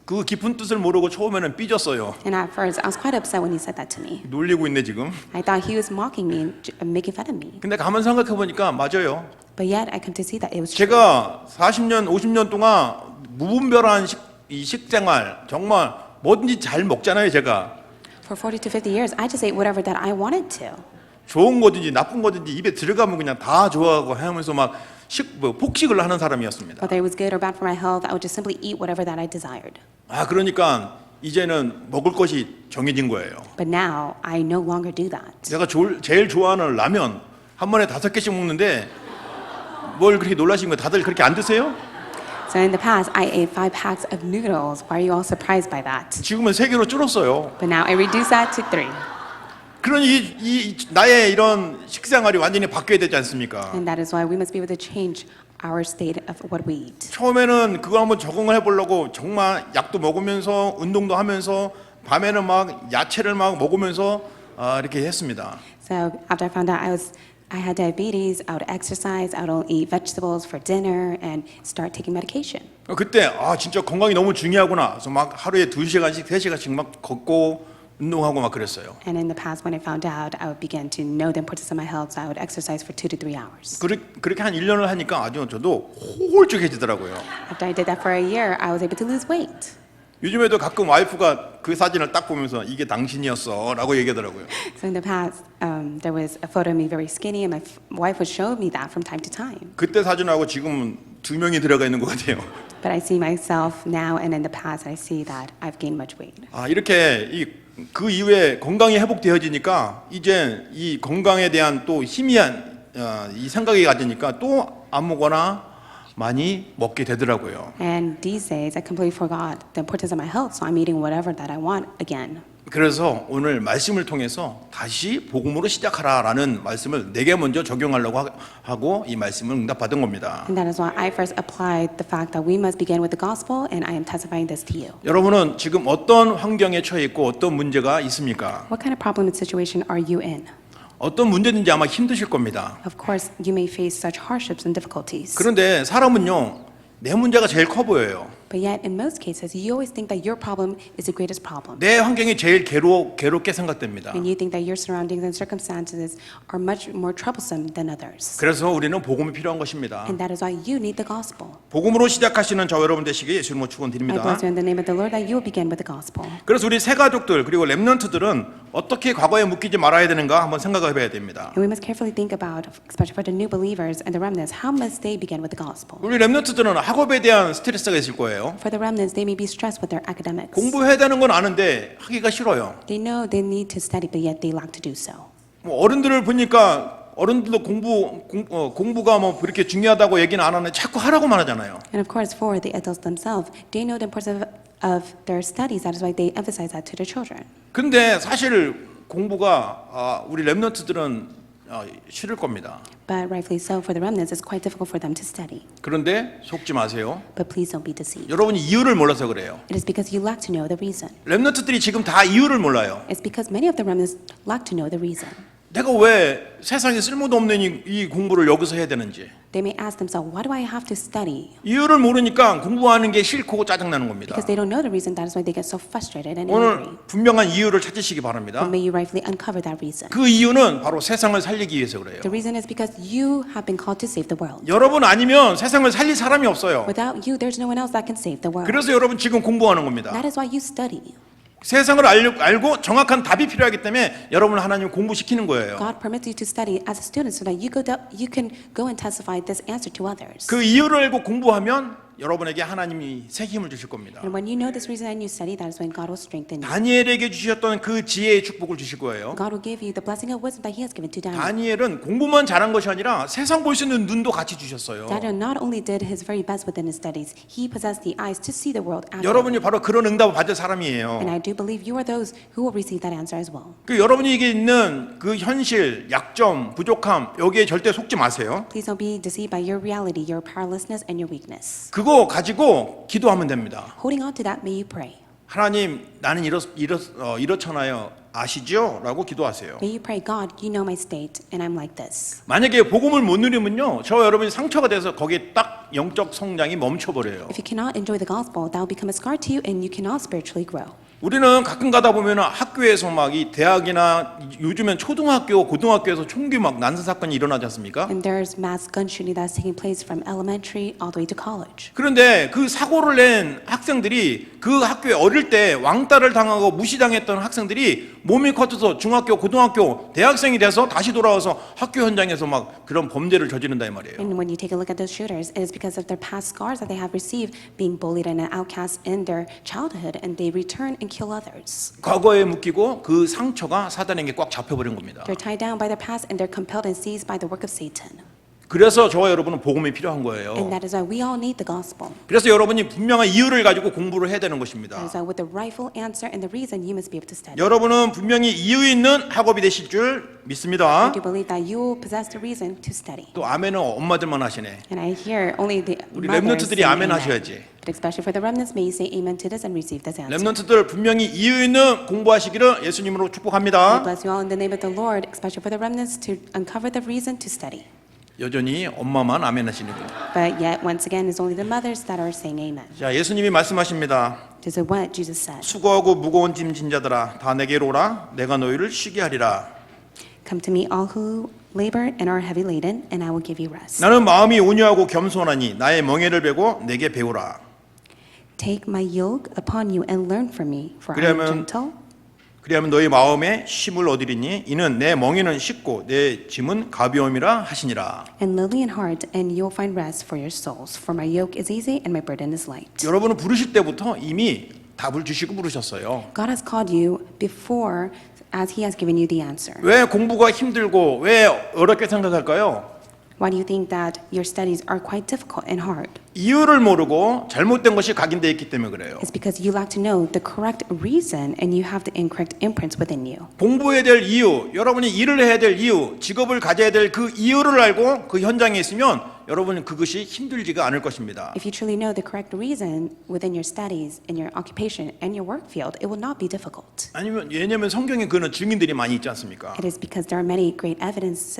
[SPEAKER 1] 그 깊은 뜻을 모르고 처음에는 삐졌어요.
[SPEAKER 2] And at first, I was quite upset when he said that to me.
[SPEAKER 1] 놀리고 있네 지금.
[SPEAKER 2] I thought he was mocking me and making fun of me.
[SPEAKER 1] 근데 가만 생각해 보니까 맞아요.
[SPEAKER 2] But yet, I come to see that it was true.
[SPEAKER 1] 제가 40년, 50년 동안 무분별한 식생활 정말 뭐든지 잘 먹잖아요, 제가.
[SPEAKER 2] For 40 to 50 years, I just ate whatever that I wanted to.
[SPEAKER 1] 좋은 거든지 나쁜 거든지 입에 들어가면 그냥 다 좋아하고 하면서 막 폭식을 하는 사람이었습니다.
[SPEAKER 2] Whether it was good or bad for my health, I would just simply eat whatever that I desired.
[SPEAKER 1] 그러니까 이제는 먹을 것이 정해진 거예요.
[SPEAKER 2] But now, I no longer do that.
[SPEAKER 1] 제가 제일 좋아하는 라면 한 번에 5개씩 먹는데 뭘 그렇게 놀라신 거예요? 다들 그렇게 안 드세요?
[SPEAKER 2] So in the past, I ate 5 packs of noodles. Why are you all surprised by that?
[SPEAKER 1] 지금은 3개로 줄었어요.
[SPEAKER 2] But now I reduce that to 3.
[SPEAKER 1] 그러니 나의 이런 식생활이 완전히 바뀌어야 되지 않습니까?
[SPEAKER 2] And that is why we must be able to change our state of what we eat.
[SPEAKER 1] 처음에는 그거 한번 적응을 해보려고 정말 약도 먹으면서 운동도 하면서 밤에는 막 야채를 막 먹으면서 이렇게 했습니다.
[SPEAKER 2] So after I found out I had diabetes, I would exercise, I would eat vegetables for dinner, and start taking medication.
[SPEAKER 1] 그때 진짜 건강이 너무 중요하구나. 그래서 막 하루에 2시간씩, 3시간씩 막 걷고 운동하고 막 그랬어요.
[SPEAKER 2] And in the past, when I found out, I would begin to know the importance of my health, so I would exercise for 2 to 3 hours.
[SPEAKER 1] 그렇게 한 1년을 하니까 저도 홀쭉해지더라고요.
[SPEAKER 2] After I did that for a year, I was able to lose weight.
[SPEAKER 1] 요즘에도 가끔 와이프가 그 사진을 딱 보면서 이게 당신이었어 라고 얘기하더라고요.
[SPEAKER 2] So in the past, there was a photo of me very skinny, and my wife would show me that from time to time.
[SPEAKER 1] 그때 사진하고 지금은 두 명이 들어가 있는 것 같아요.
[SPEAKER 2] But I see myself now and in the past, I see that I've gained much weight.
[SPEAKER 1] 이렇게 그 이후에 건강이 회복되어지니까 이제 이 건강에 대한 또 희미한 이 생각이 가지니까 또 아무거나 많이 먹게 되더라고요.
[SPEAKER 2] And these days, I completely forgot the importance of my health, so I'm eating whatever that I want again.
[SPEAKER 1] 그래서 오늘 말씀을 통해서 다시 복음으로 시작하라라는 말씀을 내게 먼저 적용하려고 하고 이 말씀을 응답받은 겁니다.
[SPEAKER 2] And that is why I first applied the fact that we must begin with the gospel, and I am testifying this to you.
[SPEAKER 1] 여러분은 지금 어떤 환경에 처해 있고 어떤 문제가 있습니까?
[SPEAKER 2] What kind of problem and situation are you in?
[SPEAKER 1] 어떤 문제든지 아마 힘드실 겁니다.
[SPEAKER 2] Of course, you may face such hardships and difficulties.
[SPEAKER 1] 그런데 사람은요, 내 문제가 제일 커 보여요.
[SPEAKER 2] But yet, in most cases, you always think that your problem is the greatest problem.
[SPEAKER 1] 내 환경이 제일 괴롭게 생각됩니다.
[SPEAKER 2] And you think that your surroundings and circumstances are much more troublesome than others.
[SPEAKER 1] 그래서 우리는 복음이 필요한 것입니다.
[SPEAKER 2] And that is why you need the gospel.
[SPEAKER 1] 복음으로 시작하시는 저 여러분 되시기 예수님으로
[SPEAKER 2] I
[SPEAKER 1] 축원드립니다.
[SPEAKER 2] bless you in the name of the Lord that you will begin with the gospel.
[SPEAKER 1] 그래서 우리 새 가족들 그리고 렘넌트들은 어떻게 과거에 묶이지 말아야 되는가 한번 생각해 봐야 됩니다.
[SPEAKER 2] And we must carefully think about, especially for the new believers and the remnants, how must they begin with the gospel?
[SPEAKER 1] 우리 렘넌트들은 학업에 대한 스트레스가 있을 거예요.
[SPEAKER 2] For the remnants, they may be stressed with their academics.
[SPEAKER 1] 공부해야 되는 건 아는데 하기가 싫어요.
[SPEAKER 2] They know they need to study, but yet they lack to do so.
[SPEAKER 1] 뭐 어른들을 보니까 어른들도 공부가 뭐 그렇게 중요하다고 얘기는 안 하는데 자꾸 하라고만 하잖아요.
[SPEAKER 2] And of course, for the adults themselves, they know the importance of their studies. That is why they emphasize that to their children.
[SPEAKER 1] 근데 사실 공부가 우리 렘넌트들은 싫을 겁니다.
[SPEAKER 2] But rightfully so, for the remnants, it's quite difficult for them to study.
[SPEAKER 1] 그런데 속지 마세요.
[SPEAKER 2] But please don't be deceived.
[SPEAKER 1] 여러분이 이유를 몰라서 그래요.
[SPEAKER 2] It is because you lack to know the reason.
[SPEAKER 1] 렘넌트들이 지금 다 이유를 몰라요.
[SPEAKER 2] It's because many of the remnants lack to know the reason.
[SPEAKER 1] 내가 왜 세상에 쓸모도 없는 이 공부를 여기서 해야 되는지.
[SPEAKER 2] They may ask themselves, why do I have to study?
[SPEAKER 1] 이유를 모르니까 공부하는 게 싫고 짜증나는 겁니다.
[SPEAKER 2] Because they don't know the reason. That is why they get so frustrated and
[SPEAKER 1] 오늘
[SPEAKER 2] angry.
[SPEAKER 1] 분명한 이유를 찾으시기 바랍니다.
[SPEAKER 2] But may you rightfully uncover that reason.
[SPEAKER 1] 그 이유는 바로 세상을 살리기 위해서 그래요.
[SPEAKER 2] The reason is because you have been called to save the world.
[SPEAKER 1] 여러분 아니면 세상을 살릴 사람이 없어요.
[SPEAKER 2] Without you, there's no one else that can save the world.
[SPEAKER 1] 그래서 여러분 지금 공부하는 겁니다.
[SPEAKER 2] That is why you study.
[SPEAKER 1] 세상을 알고 정확한 답이 필요하기 때문에 여러분을 하나님 공부시키는 거예요.
[SPEAKER 2] God permits you to study as a student so that you can go and testify this answer to others.
[SPEAKER 1] 그 이유를 알고 공부하면 여러분에게 하나님이 새 힘을 주실 겁니다.
[SPEAKER 2] And when you know this reason and you study, that is when God will strengthen you.
[SPEAKER 1] 다니엘에게 주셨던 그 지혜의 축복을 주실 거예요.
[SPEAKER 2] God will give you the blessing of wisdom that He has given to Daniel.
[SPEAKER 1] 다니엘은 공부만 잘한 것이 아니라 세상 볼 수 있는 눈도 같이 주셨어요.
[SPEAKER 2] Daniel not only did his very best within his studies, he possessed the eyes to see the world as well.
[SPEAKER 1] 여러분이 바로 그런 응답을 받을 사람이에요.
[SPEAKER 2] And I do believe you are those who will receive that answer as well.
[SPEAKER 1] 그 여러분에게 있는 그 현실, 약점, 부족함 여기에 절대 속지 마세요.
[SPEAKER 2] Please don't be deceived by your reality, your powerlessness, and your weakness.
[SPEAKER 1] 그거 가지고 기도하면 됩니다.
[SPEAKER 2] Holding on to that, may you pray.
[SPEAKER 1] 하나님, 나는 이렇잖아요. 아시죠? 라고 기도하세요.
[SPEAKER 2] May you pray, God, you know my state, and I'm like this.
[SPEAKER 1] 만약에 복음을 못 누리면요, 저 여러분이 상처가 돼서 거기에 딱 영적 성장이 멈춰버려요.
[SPEAKER 2] If you cannot enjoy the gospel, that will become a scar to you, and you cannot spiritually grow.
[SPEAKER 1] 우리는 가끔 가다 보면 학교에서 막 이 대학이나 요즘엔 초등학교, 고등학교에서 총기 막 난사 사건이 일어나지 않습니까?
[SPEAKER 2] And there's mass gun shooting that's taking place from elementary all the way to college.
[SPEAKER 1] 그런데 그 사고를 낸 학생들이 그 학교에 어릴 때 왕따를 당하고 무시당했던 학생들이 몸이 커져서 중학교, 고등학교, 대학생이 돼서 다시 돌아와서 학교 현장에서 막 그런 범죄를 저지른다 이 말이에요.
[SPEAKER 2] And when you take a look at those shooters, it is because of their past scars that they have received, being bullied and an outcast in their childhood, and they return and kill others.
[SPEAKER 1] 과거에 묶이고 그 상처가 사단에게 꽉 잡혀버린 겁니다.
[SPEAKER 2] They're tied down by their past, and they're compelled and seized by the work of Satan.
[SPEAKER 1] 그래서 저와 여러분은 복음이 필요한 거예요.
[SPEAKER 2] And that is why we all need the gospel.
[SPEAKER 1] 그래서 여러분이 분명한 이유를 가지고 공부를 해야 되는
[SPEAKER 2] That
[SPEAKER 1] 것입니다.
[SPEAKER 2] is why with the rightful answer and the reason, you must be able to study.
[SPEAKER 1] 여러분은 분명히 이유 있는 학업이 되실 줄 믿습니다.
[SPEAKER 2] I do believe that you will possess the reason to study.
[SPEAKER 1] 또 아멘은 엄마들만 하시네.
[SPEAKER 2] And I hear only the
[SPEAKER 1] 우리
[SPEAKER 2] mothers
[SPEAKER 1] 렘넌트들이
[SPEAKER 2] say
[SPEAKER 1] 아멘
[SPEAKER 2] amen.
[SPEAKER 1] 하셔야지.
[SPEAKER 2] But especially for the remnants, may you say amen to this and receive this answer.
[SPEAKER 1] 렘넌트들 분명히 이유 있는 공부하시기를 예수님으로
[SPEAKER 2] I
[SPEAKER 1] 축복합니다.
[SPEAKER 2] bless you all in the name of the Lord, especially for the remnants, to uncover the reason to study.
[SPEAKER 1] 여전히 엄마만 아멘 하시는군요.
[SPEAKER 2] But yet, once again, it's only the mothers that are saying amen.
[SPEAKER 1] 자, 예수님이 말씀하십니다.
[SPEAKER 2] This is what Jesus said.
[SPEAKER 1] 수고하고 무거운 짐 진 자들아 다 내게로 오라 내가 너희를 쉬게 하리라.
[SPEAKER 2] Come to me, all who labor and are heavy laden, and I will give you rest.
[SPEAKER 1] 나는 마음이 온유하고 겸손하니 나의 멍에를 베고 내게 배우라.
[SPEAKER 2] Take my yoke upon you and learn from me, for I am
[SPEAKER 1] 그러면
[SPEAKER 2] gentle.
[SPEAKER 1] 그리하면 너희 마음에 쉼을 얻으리니 이는 내 멍에는 쉽고 내 짐은 가벼움이라 하시니라.
[SPEAKER 2] And lowly in heart, and you will find rest for your souls. For my yoke is easy and my burden is light.
[SPEAKER 1] 여러분은 부르실 때부터 이미 답을 주시고 부르셨어요.
[SPEAKER 2] God has called you before as He has given you the answer.
[SPEAKER 1] 왜 공부가 힘들고 왜 어렵게 생각할까요?
[SPEAKER 2] Why do you think that your studies are quite difficult and hard?
[SPEAKER 1] 이유를 모르고 잘못된 것이 각인되어 있기 때문에 그래요.
[SPEAKER 2] It's because you lack to know the correct reason and you have the incorrect imprints within you.
[SPEAKER 1] 공부해야 될 이유, 여러분이 일을 해야 될 이유, 직업을 가져야 될 그 이유를 알고 그 현장에 있으면 여러분은 그것이 힘들지가 않을 것입니다.
[SPEAKER 2] If you truly know the correct reason within your studies, in your occupation, and your work field, it will not be difficult.
[SPEAKER 1] 아니면 왜냐하면 성경에 그런 증인들이 많이 있지 않습니까?
[SPEAKER 2] It is because there are many great evidence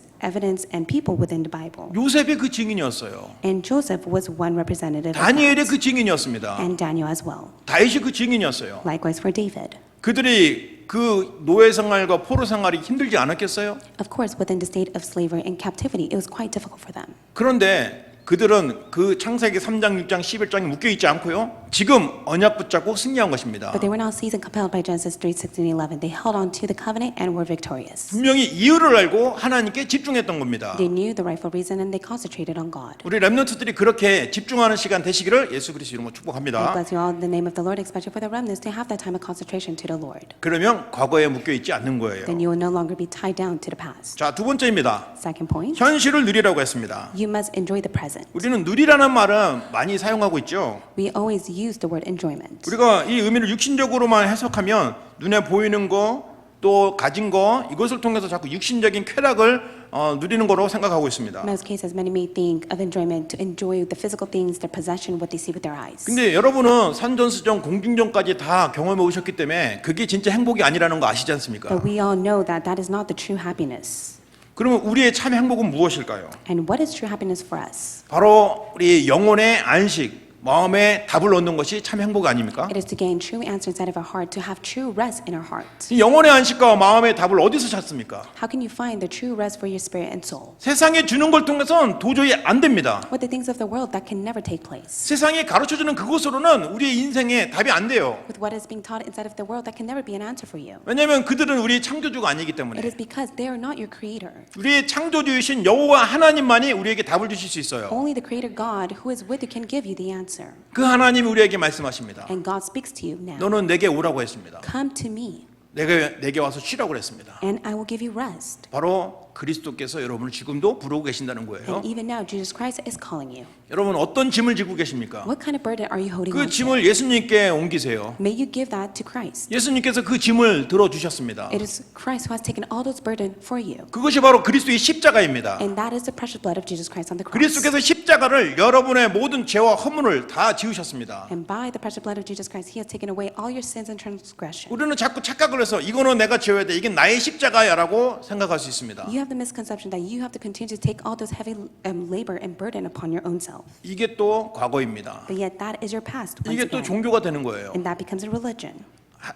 [SPEAKER 2] and people within the Bible.
[SPEAKER 1] 요셉이 그 증인이었어요.
[SPEAKER 2] And Joseph was one representative of
[SPEAKER 1] 다니엘이
[SPEAKER 2] that,
[SPEAKER 1] 그 증인이었습니다.
[SPEAKER 2] and Daniel as well.
[SPEAKER 1] 다윗이 그 증인이었어요.
[SPEAKER 2] Likewise for David.
[SPEAKER 1] 그들이 그 노예 생활과 포로 생활이 힘들지 않았겠어요?
[SPEAKER 2] Of course, within the state of slavery and captivity, it was quite difficult for them.
[SPEAKER 1] 그런데 그들은 그 창세기 3장, 6장, 11장에 묶여 있지 않고요. 지금 언약 붙잡고 승리한 것입니다.
[SPEAKER 2] But they were not seized and compelled by Genesis 3, 16, and 11. They held on to the covenant and were victorious.
[SPEAKER 1] 분명히 이유를 알고 하나님께 집중했던 겁니다.
[SPEAKER 2] They knew the rightful reason and they concentrated on God.
[SPEAKER 1] 우리 렘넌트들이 그렇게 집중하는 시간 되시기를 예수 그리스도 이름으로
[SPEAKER 2] I
[SPEAKER 1] 축복합니다.
[SPEAKER 2] bless you all in the name of the Lord, especially for the remnants, to have that time of concentration to the Lord.
[SPEAKER 1] 그러면 과거에 묶여 있지 않는 거예요.
[SPEAKER 2] Then you will no longer be tied down to the past.
[SPEAKER 1] 자, 두 번째입니다.
[SPEAKER 2] Second point,
[SPEAKER 1] 현실을 누리라고 했습니다.
[SPEAKER 2] you must enjoy the present.
[SPEAKER 1] 우리는 누리라는 말은 많이 사용하고 있죠.
[SPEAKER 2] We always use the word enjoyment.
[SPEAKER 1] 우리가 이 의미를 육신적으로만 해석하면 눈에 보이는 거, 또 가진 거 이것을 통해서 자꾸 육신적인 쾌락을 누리는 거로 생각하고 있습니다.
[SPEAKER 2] In most cases, many may think of enjoyment to enjoy the physical things, their possession, what they see with their eyes.
[SPEAKER 1] 근데 여러분은 산전수전, 공중전까지 다 경험해 오셨기 때문에 그게 진짜 행복이 아니라는 거 아시지 않습니까?
[SPEAKER 2] But we all know that that is not the true happiness.
[SPEAKER 1] 그러면 우리의 참 행복은 무엇일까요?
[SPEAKER 2] And what is true happiness for us?
[SPEAKER 1] 바로 우리 영혼의 안식, 마음에 답을 얻는 것이 참 행복 아닙니까?
[SPEAKER 2] It is to gain true answer inside of our heart, to have true rest in our heart.
[SPEAKER 1] 이 영혼의 안식과 마음의 답을 어디서 찾습니까?
[SPEAKER 2] How can you find the true rest for your spirit and soul?
[SPEAKER 1] 세상에 주는 걸 통해서는 도저히 안 됩니다.
[SPEAKER 2] With the things of the world, that can never take place.
[SPEAKER 1] 세상이 가르쳐주는 그것으로는 우리의 인생에 답이 안 돼요.
[SPEAKER 2] With what is being taught inside of the world, that can never be an answer for you.
[SPEAKER 1] 왜냐하면 그들은 우리의 창조주가 아니기
[SPEAKER 2] It
[SPEAKER 1] 때문에
[SPEAKER 2] is because they are not your creator.
[SPEAKER 1] 우리의 창조주이신 여호와 하나님만이 우리에게 답을 주실 수 있어요.
[SPEAKER 2] Only the creator God who is with you can give you the answer.
[SPEAKER 1] 그 하나님이 우리에게 말씀하십니다.
[SPEAKER 2] And God speaks to you now.
[SPEAKER 1] 너는 내게 오라고 했습니다.
[SPEAKER 2] Come to me,
[SPEAKER 1] 내게 와서 쉬라고 그랬습니다.
[SPEAKER 2] and I will give you rest.
[SPEAKER 1] 바로 그리스도께서 여러분을 지금도 부르고 계신다는 거예요.
[SPEAKER 2] And even now, Jesus Christ is calling you.
[SPEAKER 1] 여러분 어떤 짐을 지고 계십니까?
[SPEAKER 2] What kind of burden are you holding
[SPEAKER 1] 그
[SPEAKER 2] on to?
[SPEAKER 1] 짐을 예수님께 옮기세요.
[SPEAKER 2] May you give that to Christ.
[SPEAKER 1] 예수님께서 그 짐을 들어주셨습니다.
[SPEAKER 2] It is Christ who has taken all those burden for you.
[SPEAKER 1] 그것이 바로 그리스도의 십자가입니다.
[SPEAKER 2] And that is the precious blood of Jesus Christ on the cross.
[SPEAKER 1] 그리스도께서 십자가를 여러분의 모든 죄와 허물을 다 지우셨습니다.
[SPEAKER 2] And by the precious blood of Jesus Christ, He has taken away all your sins and transgression.
[SPEAKER 1] 우리는 자꾸 착각을 해서 이거는 내가 지어야 돼. 이게 나의 십자가야라고 생각할 수 있습니다.
[SPEAKER 2] You have the misconception that you have to continue to take all those heavy labor and burden upon your own self.
[SPEAKER 1] 이게 또 과거입니다.
[SPEAKER 2] But yet that is your past once
[SPEAKER 1] 이게 또
[SPEAKER 2] again.
[SPEAKER 1] 종교가 되는 거예요.
[SPEAKER 2] And that becomes a religion.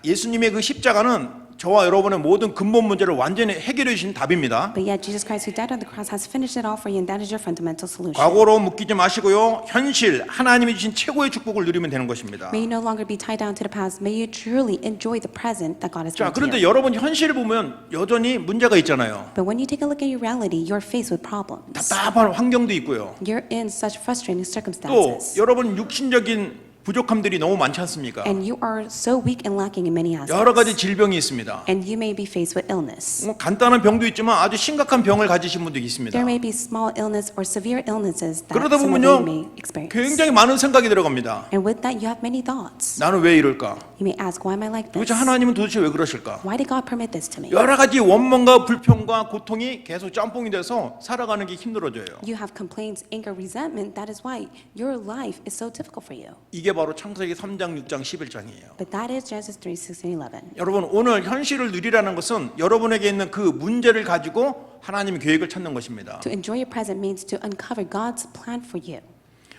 [SPEAKER 1] 예수님의 그 십자가는 저와 여러분의 모든 근본 문제를 완전히 해결해 주신 답입니다.
[SPEAKER 2] But yet Jesus Christ who died on the cross has finished it all for you, and that is your fundamental solution.
[SPEAKER 1] 과거로 묶이지 마시고요. 현실 하나님이 주신 최고의 축복을 누리면 되는 것입니다.
[SPEAKER 2] May you no longer be tied down to the past. May you truly enjoy the present that God has
[SPEAKER 1] 자,
[SPEAKER 2] given to
[SPEAKER 1] 그런데
[SPEAKER 2] you.
[SPEAKER 1] 여러분 현실을 보면 여전히 문제가 있잖아요.
[SPEAKER 2] But when you take a look at your reality, you're faced with problems.
[SPEAKER 1] 답답한 환경도 있고요.
[SPEAKER 2] You're in such frustrating
[SPEAKER 1] 또
[SPEAKER 2] circumstances.
[SPEAKER 1] 여러분 육신적인 부족함들이 너무 많지 않습니까?
[SPEAKER 2] And you are so weak and lacking in many
[SPEAKER 1] 여러 가지
[SPEAKER 2] aspects.
[SPEAKER 1] 질병이 있습니다.
[SPEAKER 2] And you may be faced with illness.
[SPEAKER 1] 뭐 간단한 병도 있지만 아주 심각한 병을 가지신 분도 있습니다.
[SPEAKER 2] There may be small illness or severe illnesses that
[SPEAKER 1] 그러다
[SPEAKER 2] some of
[SPEAKER 1] 보면요,
[SPEAKER 2] you may experience.
[SPEAKER 1] 굉장히 많은 생각이 들어갑니다.
[SPEAKER 2] And with that, you have many thoughts.
[SPEAKER 1] 나는 왜 이럴까?
[SPEAKER 2] You may ask, why am I like this?
[SPEAKER 1] 도대체 하나님은 도대체 왜 그러실까?
[SPEAKER 2] Why did God permit this to me?
[SPEAKER 1] 여러 가지 원망과 불평과 고통이 계속 짬뽕이 돼서 살아가는 게 힘들어져요.
[SPEAKER 2] You have complaints, anger, resentment. That is why your life is so difficult for you.
[SPEAKER 1] 이게 바로 창세기 3장, 6장, 11장이에요.
[SPEAKER 2] But that is Genesis 3, 16, 11.
[SPEAKER 1] 여러분 오늘 현실을 누리라는 것은 여러분에게 있는 그 문제를 가지고 하나님의 계획을 찾는 것입니다.
[SPEAKER 2] To enjoy your present means to uncover God's plan for you.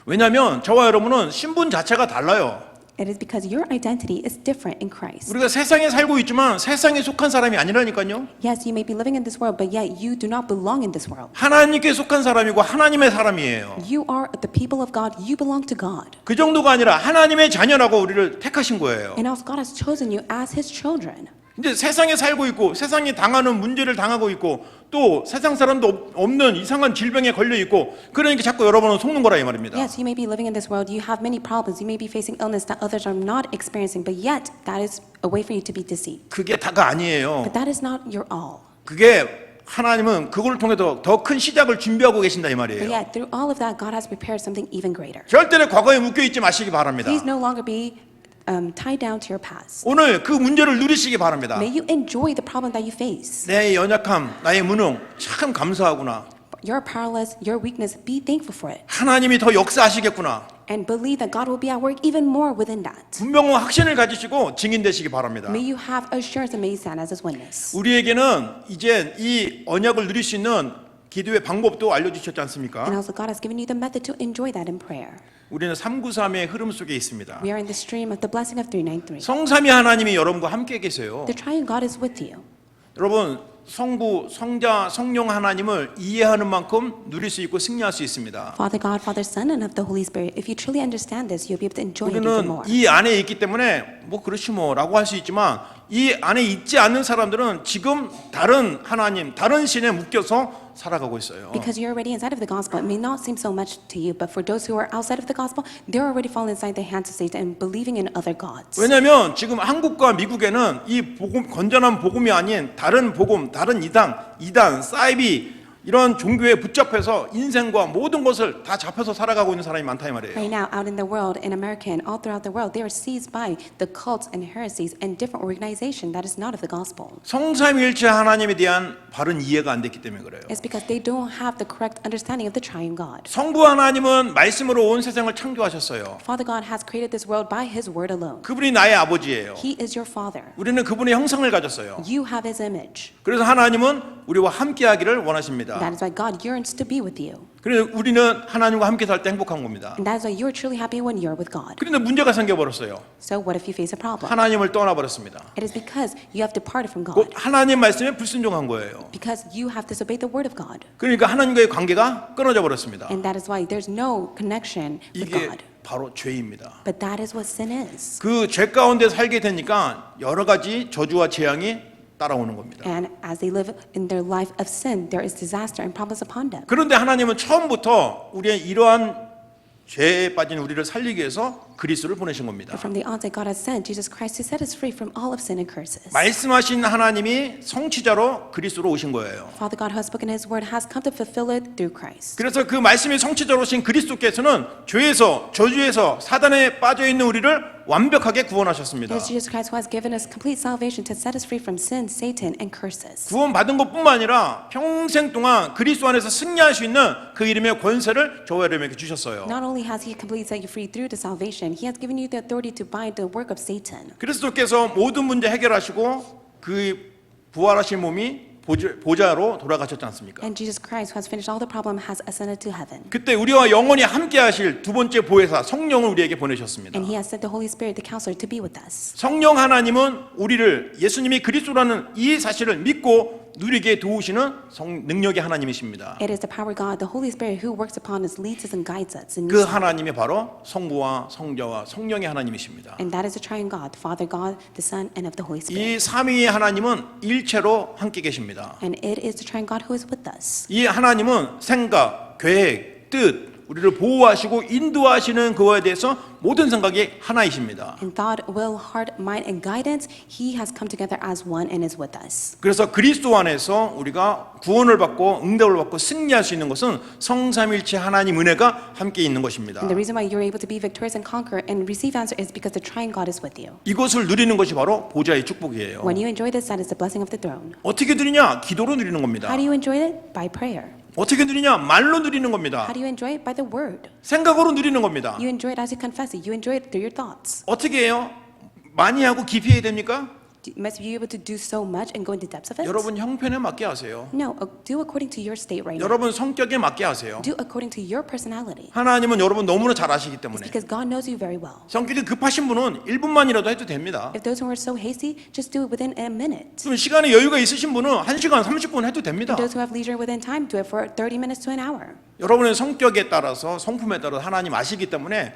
[SPEAKER 1] 왜냐하면 저와 여러분은 신분 자체가 달라요.
[SPEAKER 2] It is because your identity is different in Christ.
[SPEAKER 1] 우리가 세상에 살고 있지만 세상에 속한 사람이 아니라니까요.
[SPEAKER 2] Yes, you may be living in this world, but yet you do not belong in this world.
[SPEAKER 1] 하나님께 속한 사람이고 하나님의 사람이에요.
[SPEAKER 2] You are the people of God. You belong to God.
[SPEAKER 1] 그 정도가 아니라 하나님의 자녀라고 우리를 택하신 거예요.
[SPEAKER 2] And also God has chosen you as His children.
[SPEAKER 1] 이제 세상에 살고 있고 세상이 당하는 문제를 당하고 있고 또 세상 사람도 없는 이상한 질병에 걸려 있고 그러니까 자꾸 여러분은 속는 거라 이 말입니다.
[SPEAKER 2] Yes, you may be living in this world, you have many problems, you may be facing illness that others are not experiencing, but yet that is a way for you to be deceived.
[SPEAKER 1] 그게 다가 아니에요.
[SPEAKER 2] But that is not your all.
[SPEAKER 1] 그게 하나님은 그걸 통해서 더 큰 시작을 준비하고 계신다 이
[SPEAKER 2] But
[SPEAKER 1] 말이에요.
[SPEAKER 2] yet, through all of that, God has prepared something even greater.
[SPEAKER 1] 절대로 과거에 묶여 있지 마시기 바랍니다.
[SPEAKER 2] Please no longer be tied down to your past.
[SPEAKER 1] 오늘 그 문제를 누리시기 바랍니다.
[SPEAKER 2] May you enjoy the problem that you face.
[SPEAKER 1] 내 연약함, 나의 무능 참 감사하구나.
[SPEAKER 2] Your powerless, your weakness, be thankful for it.
[SPEAKER 1] 하나님이 더 역사하시겠구나.
[SPEAKER 2] And believe that God will be at work even more within that.
[SPEAKER 1] 분명한 확신을 가지시고 증인되시기 바랍니다.
[SPEAKER 2] May you have assurance and may you stand as His witness.
[SPEAKER 1] 우리에게는 이제 이 언약을 누릴 수 있는 기도의 방법도 알려주셨지 않습니까?
[SPEAKER 2] And also God has given you the method to enjoy that in prayer.
[SPEAKER 1] 우리는 393의 흐름 속에 있습니다.
[SPEAKER 2] We are in the stream of the blessing of 393.
[SPEAKER 1] 성삼위 하나님이 여러분과 함께 계세요.
[SPEAKER 2] The triune God is with you.
[SPEAKER 1] 여러분 성부, 성자, 성령 하나님을 이해하는 만큼 누릴 수 있고 승리할 수 있습니다.
[SPEAKER 2] Father God, Father Son, and of the Holy Spirit. If you truly understand this, you'll be able to enjoy it even
[SPEAKER 1] 우리는
[SPEAKER 2] more.
[SPEAKER 1] 이 안에 있기 때문에 뭐 그렇지 뭐라고 할 수 있지만 이 안에 있지 않는 사람들은 지금 다른 하나님, 다른 신에 묶여서 살아가고 있어요.
[SPEAKER 2] Because you're already inside of the gospel, it may not seem so much to you, but for those who are outside of the gospel, they're already fallen inside the hands of Satan and believing in other gods.
[SPEAKER 1] 왜냐하면 지금 한국과 미국에는 이 복음, 건전한 복음이 아닌 다른 복음, 다른 이단, 사이비 이런 종교에 붙잡혀서 인생과 모든 것을 다 잡혀서 살아가고 있는 사람이 많다 이 말이에요.
[SPEAKER 2] Right now, out in the world, in America and all throughout the world, they are seized by the cults and heresies and different organization that is not of the gospel.
[SPEAKER 1] 성삼위일체 하나님에 대한 바른 이해가 안 됐기 때문에 그래요.
[SPEAKER 2] It's because they don't have the correct understanding of the triune God.
[SPEAKER 1] 성부 하나님은 말씀으로 온 세상을 창조하셨어요.
[SPEAKER 2] Father God has created this world by His word alone.
[SPEAKER 1] 그분이 나의 아버지예요.
[SPEAKER 2] He is your Father.
[SPEAKER 1] 우리는 그분의 형상을 가졌어요.
[SPEAKER 2] You have His image.
[SPEAKER 1] 그래서 하나님은 우리와 함께하기를 원하십니다.
[SPEAKER 2] That is why God yearns to be with you.
[SPEAKER 1] 그래서 우리는 하나님과 함께 살 때 행복한 겁니다.
[SPEAKER 2] And that is why you're truly happy when you're with God.
[SPEAKER 1] 그런데 문제가 생겨버렸어요.
[SPEAKER 2] So what if you face a problem?
[SPEAKER 1] 하나님을 떠나버렸습니다.
[SPEAKER 2] It is because you have departed from
[SPEAKER 1] 곧
[SPEAKER 2] God.
[SPEAKER 1] 하나님 말씀에 불순종한 거예요.
[SPEAKER 2] Because you have disobeyed the word of God.
[SPEAKER 1] 그러니까 하나님과의 관계가 끊어져 버렸습니다.
[SPEAKER 2] And that is why there's no connection with
[SPEAKER 1] 이게
[SPEAKER 2] God.
[SPEAKER 1] 바로 죄입니다.
[SPEAKER 2] But that is what sin is.
[SPEAKER 1] 그 죄 가운데 살게 되니까 여러 가지 저주와 재앙이 따라오는 겁니다.
[SPEAKER 2] And as they live in their life of sin, there is disaster and problems upon them.
[SPEAKER 1] 그런데 하나님은 처음부터 우리의 이러한 죄에 빠진 우리를 살리기 위해서 그리스도를 보내신 겁니다.
[SPEAKER 2] But from the onset, God has sent Jesus Christ to set us free from all of sin and curses.
[SPEAKER 1] 말씀하신 하나님이 성취자로 그리스도로 오신 거예요.
[SPEAKER 2] Father God who has spoken His word has come to fulfill it through Christ.
[SPEAKER 1] 그래서 그 말씀이 성취자로 오신 그리스도께서는 죄에서 저주에서 사단에 빠져 있는 우리를 완벽하게 구원하셨습니다.
[SPEAKER 2] It is Jesus Christ who has given us complete salvation to set us free from sin, Satan, and curses.
[SPEAKER 1] 구원받은 것뿐만 아니라 평생 동안 그리스도 안에서 승리할 수 있는 그 이름의 권세를 저와 여러분에게 주셨어요.
[SPEAKER 2] Not only has He completely set you free through the salvation, He has given you the authority to bind the work of Satan.
[SPEAKER 1] 그리스도께서 모든 문제 해결하시고 그 부활하신 몸이 보좌로 돌아가셨지 않습니까?
[SPEAKER 2] And Jesus Christ, who has finished all the problem, has ascended to heaven.
[SPEAKER 1] 그때 우리와 영원히 함께 하실 두 번째 보혜사 성령을 우리에게 보내셨습니다.
[SPEAKER 2] And He has sent the Holy Spirit, the Counselor, to be with us.
[SPEAKER 1] 성령 하나님은 우리를 예수님이 그리스도라는 이 사실을 믿고 누리게 도우시는 능력의 하나님이십니다.
[SPEAKER 2] It is the power of God, the Holy Spirit, who works upon us, leads us, and guides us.
[SPEAKER 1] 그 하나님이 바로 성부와 성자와 성령의 하나님이십니다.
[SPEAKER 2] And that is the triune God, the Father God, the Son, and of the Holy Spirit.
[SPEAKER 1] 이 삼위의 하나님은 일체로 함께 계십니다.
[SPEAKER 2] And it is the triune God who is with us.
[SPEAKER 1] 이 하나님은 생각, 계획, 뜻, 우리를 보호하시고 인도하시는 그거에 대해서 모든 생각이 하나이십니다.
[SPEAKER 2] In thought, will, heart, mind, and guidance, He has come together as one and is with us.
[SPEAKER 1] 그래서 그리스도 안에서 우리가 구원을 받고 응답을 받고 승리할 수 있는 것은 성삼일체 하나님 은혜가 함께 있는 것입니다.
[SPEAKER 2] And the reason why you're able to be victorious and conquer and receive answer is because the triune God is with you.
[SPEAKER 1] 이것을 누리는 것이 바로 보좌의 축복이에요.
[SPEAKER 2] When you enjoy this, that is the blessing of the throne.
[SPEAKER 1] 어떻게 누리냐? 기도로 누리는 겁니다.
[SPEAKER 2] How do you enjoy it? By prayer.
[SPEAKER 1] 어떻게 누리냐? 말로 누리는 겁니다.
[SPEAKER 2] How do you enjoy it? By the word.
[SPEAKER 1] 생각으로 누리는 겁니다.
[SPEAKER 2] You enjoy it as you confess it. You enjoy it through your thoughts.
[SPEAKER 1] 어떻게 해요? 많이 하고 깊이 해야 됩니까?
[SPEAKER 2] Must you be able to do so much and go into depths of it?
[SPEAKER 1] 여러분 형편에 맞게 하세요.
[SPEAKER 2] No, do according to your state right now.
[SPEAKER 1] 여러분 성격에 맞게 하세요.
[SPEAKER 2] Do according to your personality.
[SPEAKER 1] 하나님은 여러분 너무나 잘 아시기
[SPEAKER 2] It's
[SPEAKER 1] 때문에
[SPEAKER 2] because God knows you very well.
[SPEAKER 1] 성격이 급하신 분은 1분만이라도 해도 됩니다.
[SPEAKER 2] If those who are so hasty, just do it within a minute.
[SPEAKER 1] 좀 시간에 여유가 있으신 분은 1시간 30분 해도 됩니다.
[SPEAKER 2] Those who have leisure within time, do it for 30 minutes to an hour.
[SPEAKER 1] 여러분의 성격에 따라서 성품에 따라서 하나님 아시기 때문에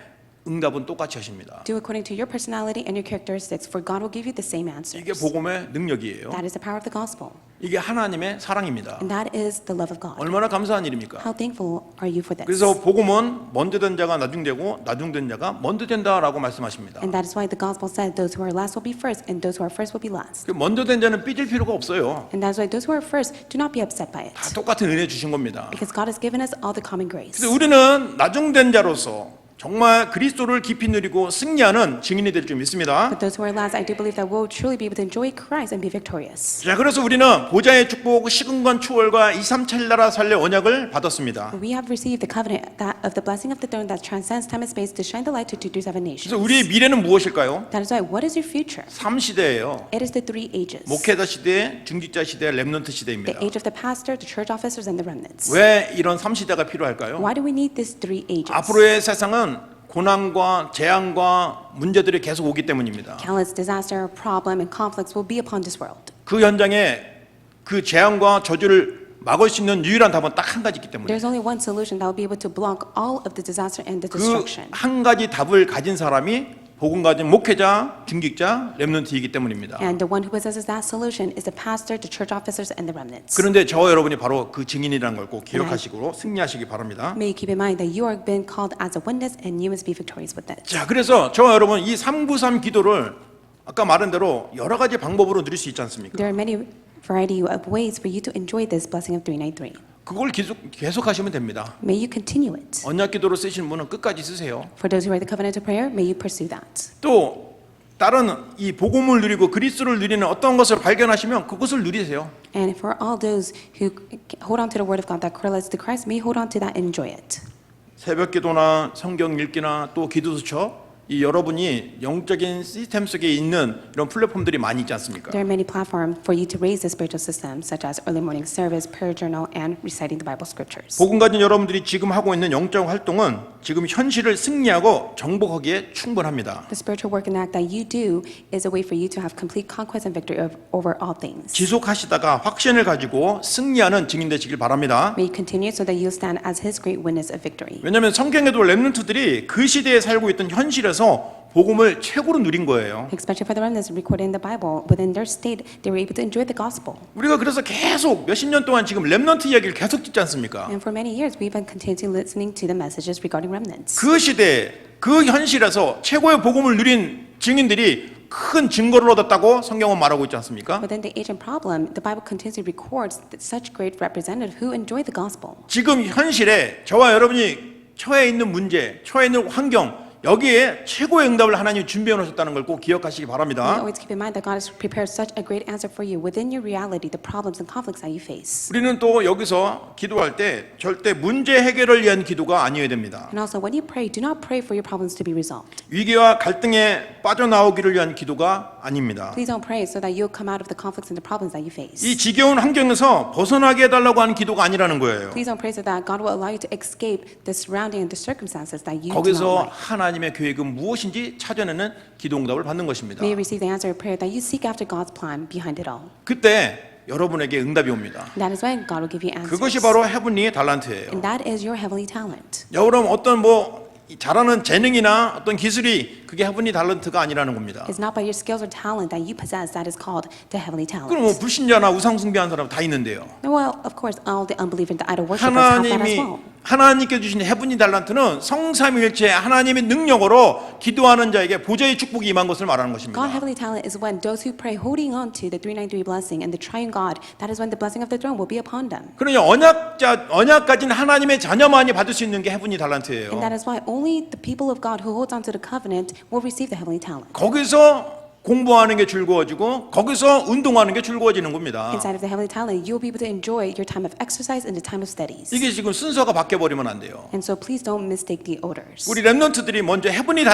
[SPEAKER 1] 응답은 똑같이 하십니다.
[SPEAKER 2] Do according to your personality and your characteristics, for God will give you the same answers.
[SPEAKER 1] 이게 복음의 능력이에요.
[SPEAKER 2] That is the power of the gospel,
[SPEAKER 1] 이게 하나님의 사랑입니다.
[SPEAKER 2] and that is the love of God.
[SPEAKER 1] 얼마나 감사한 일입니까?
[SPEAKER 2] How thankful are you for this?
[SPEAKER 1] 그래서 복음은 먼저 된 자가 나중되고 나중된 자가 먼저 된다라고 말씀하십니다.
[SPEAKER 2] And that is why the gospel said, those who are last will be first, and those who are first will be last.
[SPEAKER 1] 그 먼저 된 자는 삐질 필요가 없어요.
[SPEAKER 2] And that is why those who are first, do not be upset by
[SPEAKER 1] 다
[SPEAKER 2] it,
[SPEAKER 1] 똑같은 은혜 주신 겁니다.
[SPEAKER 2] because God has given us all the common grace.
[SPEAKER 1] 그래서 우리는 나중된 자로서 정말 그리스도를 깊이 누리고 승리하는 증인이 될 줄 믿습니다.
[SPEAKER 2] But those who are last, I do believe that we'll truly be able to enjoy Christ and be victorious.
[SPEAKER 1] 자, 그래서 우리는 보좌의 축복, 식은관 추월과 2, 3, 7 나라 살려 언약을 받았습니다.
[SPEAKER 2] We have received the covenant of the blessing of the throne that transcends time and space to shine the light to 237 nations.
[SPEAKER 1] 그래서 우리의 미래는 무엇일까요?
[SPEAKER 2] That is why, what is your future?
[SPEAKER 1] 3시대예요.
[SPEAKER 2] It is the three ages.
[SPEAKER 1] 목회자 시대, 중직자 시대, 렘넌트
[SPEAKER 2] The
[SPEAKER 1] 시대입니다.
[SPEAKER 2] age of the pastor, the church officers, and the remnants.
[SPEAKER 1] 왜 이런 3시대가 필요할까요?
[SPEAKER 2] Why do we need these three ages?
[SPEAKER 1] 앞으로의 세상은 고난과 재앙과 문제들이 계속 오기 때문입니다.
[SPEAKER 2] Countless disaster, problem, and conflicts will be upon this world.
[SPEAKER 1] 그 현장에 그 재앙과 저주를 막을 수 있는 유일한 답은 딱 한 가지 있기 때문에
[SPEAKER 2] There's only one solution that will be able to block all of the disaster and the
[SPEAKER 1] 그
[SPEAKER 2] destruction.
[SPEAKER 1] 한 가지 답을 가진 사람이 복음 가진 목회자, 중직자, 렘넌트이기 때문입니다.
[SPEAKER 2] And the one who possesses that solution is the pastor, the church officers, and the remnants.
[SPEAKER 1] 그런데 저와 여러분이 바로 그 증인이라는 걸 꼭 기억하시고 승리하시기 바랍니다.
[SPEAKER 2] May you keep in mind that you are been called as a witness and you must be victorious with it.
[SPEAKER 1] 자, 그래서 저와 여러분 이 393 기도를 아까 말한 대로 여러 가지 방법으로 누릴 수 있지 않습니까?
[SPEAKER 2] There are many variety of ways for you to enjoy this blessing of 393.
[SPEAKER 1] 그걸 계속 하시면 됩니다.
[SPEAKER 2] May you continue it.
[SPEAKER 1] 언약 기도로 쓰시는 분은 끝까지 쓰세요.
[SPEAKER 2] For those who are the covenant of prayer, may you pursue that.
[SPEAKER 1] 또 다른 이 복음을 누리고 그리스도를 누리는 어떤 것을 발견하시면 그것을 누리세요.
[SPEAKER 2] And for all those who hold on to the word of God that correlates to Christ, may hold on to that and enjoy it.
[SPEAKER 1] 새벽 기도나 성경 읽기나 또 기도 수첩 이 여러분이 영적인 시스템 속에 있는 이런 플랫폼들이 많이 있지 않습니까?
[SPEAKER 2] There are many platforms for you to raise the spiritual system, such as early morning service, prayer journal, and reciting the Bible scriptures.
[SPEAKER 1] 복음 가진 여러분들이 지금 하고 있는 영적 활동은 지금 현실을 승리하고 정복하기에 충분합니다.
[SPEAKER 2] The spiritual work and act that you do is a way for you to have complete conquest and victory over all things.
[SPEAKER 1] 지속하시다가 확신을 가지고 승리하는 증인 되시길 바랍니다.
[SPEAKER 2] May you continue so that you'll stand as His great witness of victory.
[SPEAKER 1] 왜냐하면 성경에도 렘넌트들이 그 시대에 살고 있던 현실에서 복음을 최고로 누린 거예요.
[SPEAKER 2] Especially for the remnants recorded in the Bible, within their state, they were able to enjoy the gospel.
[SPEAKER 1] 우리가 그래서 계속 몇십 년 동안 지금 렘넌트 이야기를 계속 듣지 않습니까?
[SPEAKER 2] And for many years, we've been continuing listening to the messages regarding remnants.
[SPEAKER 1] 그 시대, 그 현실에서 최고의 복음을 누린 증인들이 큰 증거를 얻었다고 성경은 말하고 있지 않습니까?
[SPEAKER 2] Within the age and problem, the Bible continuously records that such great representatives who enjoy the gospel.
[SPEAKER 1] 지금 현실에 저와 여러분이 처해 있는 문제, 처해 있는 환경 여기에 최고의 응답을 하나님이 준비해 놓으셨다는 걸 꼭 기억하시기
[SPEAKER 2] We
[SPEAKER 1] 바랍니다.
[SPEAKER 2] always keep in mind that God has prepared such a great answer for you within your reality, the problems and conflicts that you face.
[SPEAKER 1] 우리는 또 여기서 기도할 때 절대 문제 해결을 위한 기도가 아니어야 됩니다.
[SPEAKER 2] And also, when you pray, do not pray for your problems to be resolved.
[SPEAKER 1] 위기와 갈등에 빠져나오기를 위한 기도가 아닙니다.
[SPEAKER 2] Please don't pray so that you'll come out of the conflicts and the problems that you face.
[SPEAKER 1] 이 지겨운 환경에서 벗어나게 해달라고 하는 기도가 아니라는 거예요.
[SPEAKER 2] Please don't pray so that God will allow you to escape the surrounding and the circumstances that you do not
[SPEAKER 1] 거기서
[SPEAKER 2] like.
[SPEAKER 1] 하나님의 계획은 무엇인지 찾아내는 기도 응답을 받는 것입니다.
[SPEAKER 2] May you receive the answer of prayer that you seek after God's plan behind it all.
[SPEAKER 1] 그때 여러분에게 응답이 옵니다.
[SPEAKER 2] That is when God will give you answers.
[SPEAKER 1] 그것이 바로 헤븐리 달란트예요.
[SPEAKER 2] And that is your heavenly talent.
[SPEAKER 1] 여러분 어떤 잘하는 재능이나 어떤 기술이 그게 헤븐리 달란트가 아니라는 겁니다.
[SPEAKER 2] It's not by your skills or talent that you possess that is called the heavenly talent.
[SPEAKER 1] 그럼 불신자나 우상 숭배하는 사람 다 있는데요.
[SPEAKER 2] Well, of course, all the unbelievers and the idol worshippers have that as well.
[SPEAKER 1] 하나님께 주신 헤븐리 달란트는 성삼위일체 하나님의 능력으로 기도하는 자에게 보좌의 축복이 임한 것을 말하는 것입니다.
[SPEAKER 2] God heavenly talent is when those who pray holding on to the 393 blessing and the triune God, that is when the blessing of the throne will be upon them.
[SPEAKER 1] 그러니 언약 가진 하나님의 자녀만이 받을 수 있는 게 헤븐리 달란트예요.
[SPEAKER 2] And that is why only the people of God who hold on to the covenant will receive the heavenly talent.
[SPEAKER 1] 거기서 공부하는 게 즐거워지고 거기서 운동하는 게 즐거워지는 겁니다.
[SPEAKER 2] Inside of the heavenly talent, you'll be able to enjoy your time of exercise and the time of studies.
[SPEAKER 1] 이게 지금 순서가 바뀌어버리면 안 돼요.
[SPEAKER 2] And so please don't mistake the orders.
[SPEAKER 1] 우리 렘넌트들이 먼저 헤븐리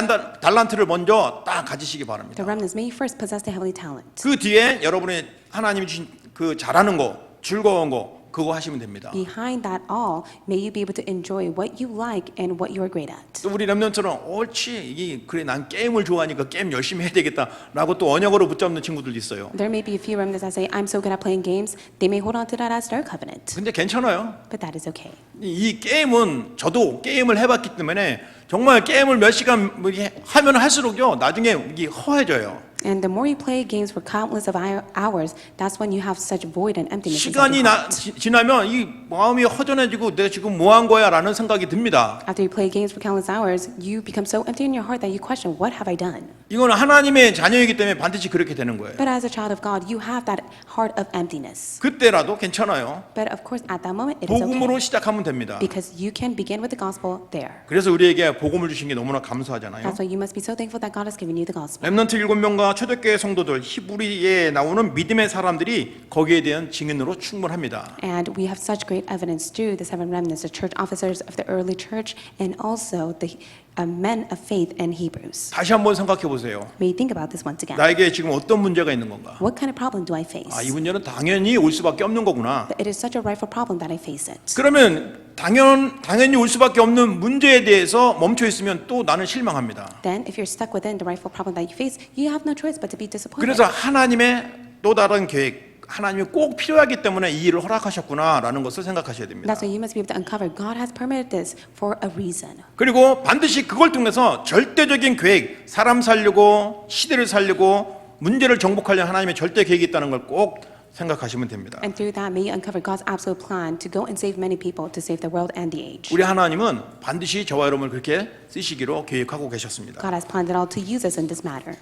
[SPEAKER 1] 달란트를 먼저 딱 가지시기
[SPEAKER 2] The
[SPEAKER 1] 바랍니다.
[SPEAKER 2] remnants may first possess the heavenly talent.
[SPEAKER 1] 그 뒤에 여러분의 하나님이 주신 그 잘하는 거, 즐거운 거, 그거 하시면 됩니다.
[SPEAKER 2] Behind that all, may you be able to enjoy what you like and what you are great at.
[SPEAKER 1] 또 우리 렘넌트처럼 옳지 그래 난 게임을 좋아하니까 게임 열심히 해야 되겠다라고 또 언약으로 붙잡는 친구들도 있어요.
[SPEAKER 2] There may be a few remnants that say, I'm so good at playing games. They may hold on to that as their covenant.
[SPEAKER 1] 근데 괜찮아요.
[SPEAKER 2] But that is okay.
[SPEAKER 1] 이 게임은 저도 게임을 해봤기 때문에 정말 게임을 몇 시간 뭐 이렇게 하면 할수록요 나중에 이게 허해져요.
[SPEAKER 2] And the more you play games for countless of hours, that's when you have such void and emptiness inside
[SPEAKER 1] 시간이
[SPEAKER 2] your heart.
[SPEAKER 1] 지나면 이 마음이 허전해지고 내가 지금 뭐 한 거야 라는 생각이 듭니다.
[SPEAKER 2] After you play games for countless hours, you become so empty in your heart that you question, what have I done?
[SPEAKER 1] 이거는 하나님의 자녀이기 때문에 반드시 그렇게 되는 거예요.
[SPEAKER 2] But as a child of God, you have that heart of emptiness.
[SPEAKER 1] 그때라도 괜찮아요.
[SPEAKER 2] But of course, at that moment, it is
[SPEAKER 1] 복음으로
[SPEAKER 2] okay.
[SPEAKER 1] 시작하면 됩니다.
[SPEAKER 2] Because you can begin with the gospel there.
[SPEAKER 1] 그래서 우리에게 복음을 주신 게 너무나 감사하잖아요.
[SPEAKER 2] That's why you must be so thankful that God has given you the gospel.
[SPEAKER 1] 렘넌트 7명과 초대교회 성도들 히브리에 나오는 믿음의 사람들이 거기에 대한 증인으로 충분합니다.
[SPEAKER 2] And we have such great evidence through the seven remnants, the church officers of the early church, and also the men of faith in Hebrews.
[SPEAKER 1] 다시 한번 생각해 보세요.
[SPEAKER 2] May you think about this once again.
[SPEAKER 1] 나에게 지금 어떤 문제가 있는 건가?
[SPEAKER 2] What kind of problem do I face?
[SPEAKER 1] 이 문제는 당연히 올 수밖에 없는 거구나.
[SPEAKER 2] But it is such a rightful problem that I face it.
[SPEAKER 1] 그러면 당연히 올 수밖에 없는 문제에 대해서 멈춰 있으면 또 나는 실망합니다.
[SPEAKER 2] Then, if you're stuck within the rightful problem that you face, you have no choice but to be disappointed.
[SPEAKER 1] 그래서 하나님의 또 다른 계획, 하나님이 꼭 필요하기 때문에 이 일을 허락하셨구나라는 것을 생각하셔야 됩니다.
[SPEAKER 2] That's why you must be able to uncover God has permitted this for a reason.
[SPEAKER 1] 그리고 반드시 그걸 통해서 절대적인 계획, 사람 살려고 시대를 살려고 문제를 정복하려는 하나님의 절대 계획이 있다는 걸 꼭 생각하시면 됩니다.
[SPEAKER 2] And through that, may you uncover God's absolute plan to go and save many people, to save the world and the age.
[SPEAKER 1] 우리 하나님은 반드시 저와 여러분을 그렇게 쓰시기로 계획하고 계셨습니다.
[SPEAKER 2] God has planned it all to use us in this matter.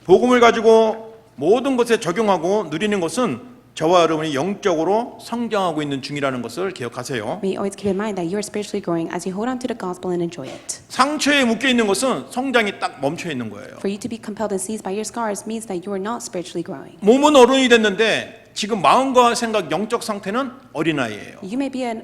[SPEAKER 1] 복음을 가지고 모든 것에 적용하고 누리는 것은 저와 여러분이 영적으로 성장하고 있는 중이라는 것을 기억하세요.
[SPEAKER 2] May you always keep in mind that you are spiritually growing as you hold on to the gospel and enjoy it.
[SPEAKER 1] 상처에 묶여 있는 것은 성장이 딱 멈춰 있는 거예요.
[SPEAKER 2] For you to be compelled and seized by your scars means that you are not spiritually growing.
[SPEAKER 1] 몸은 어른이 됐는데 지금 마음과 생각, 영적 상태는 어린아이예요.
[SPEAKER 2] You may be an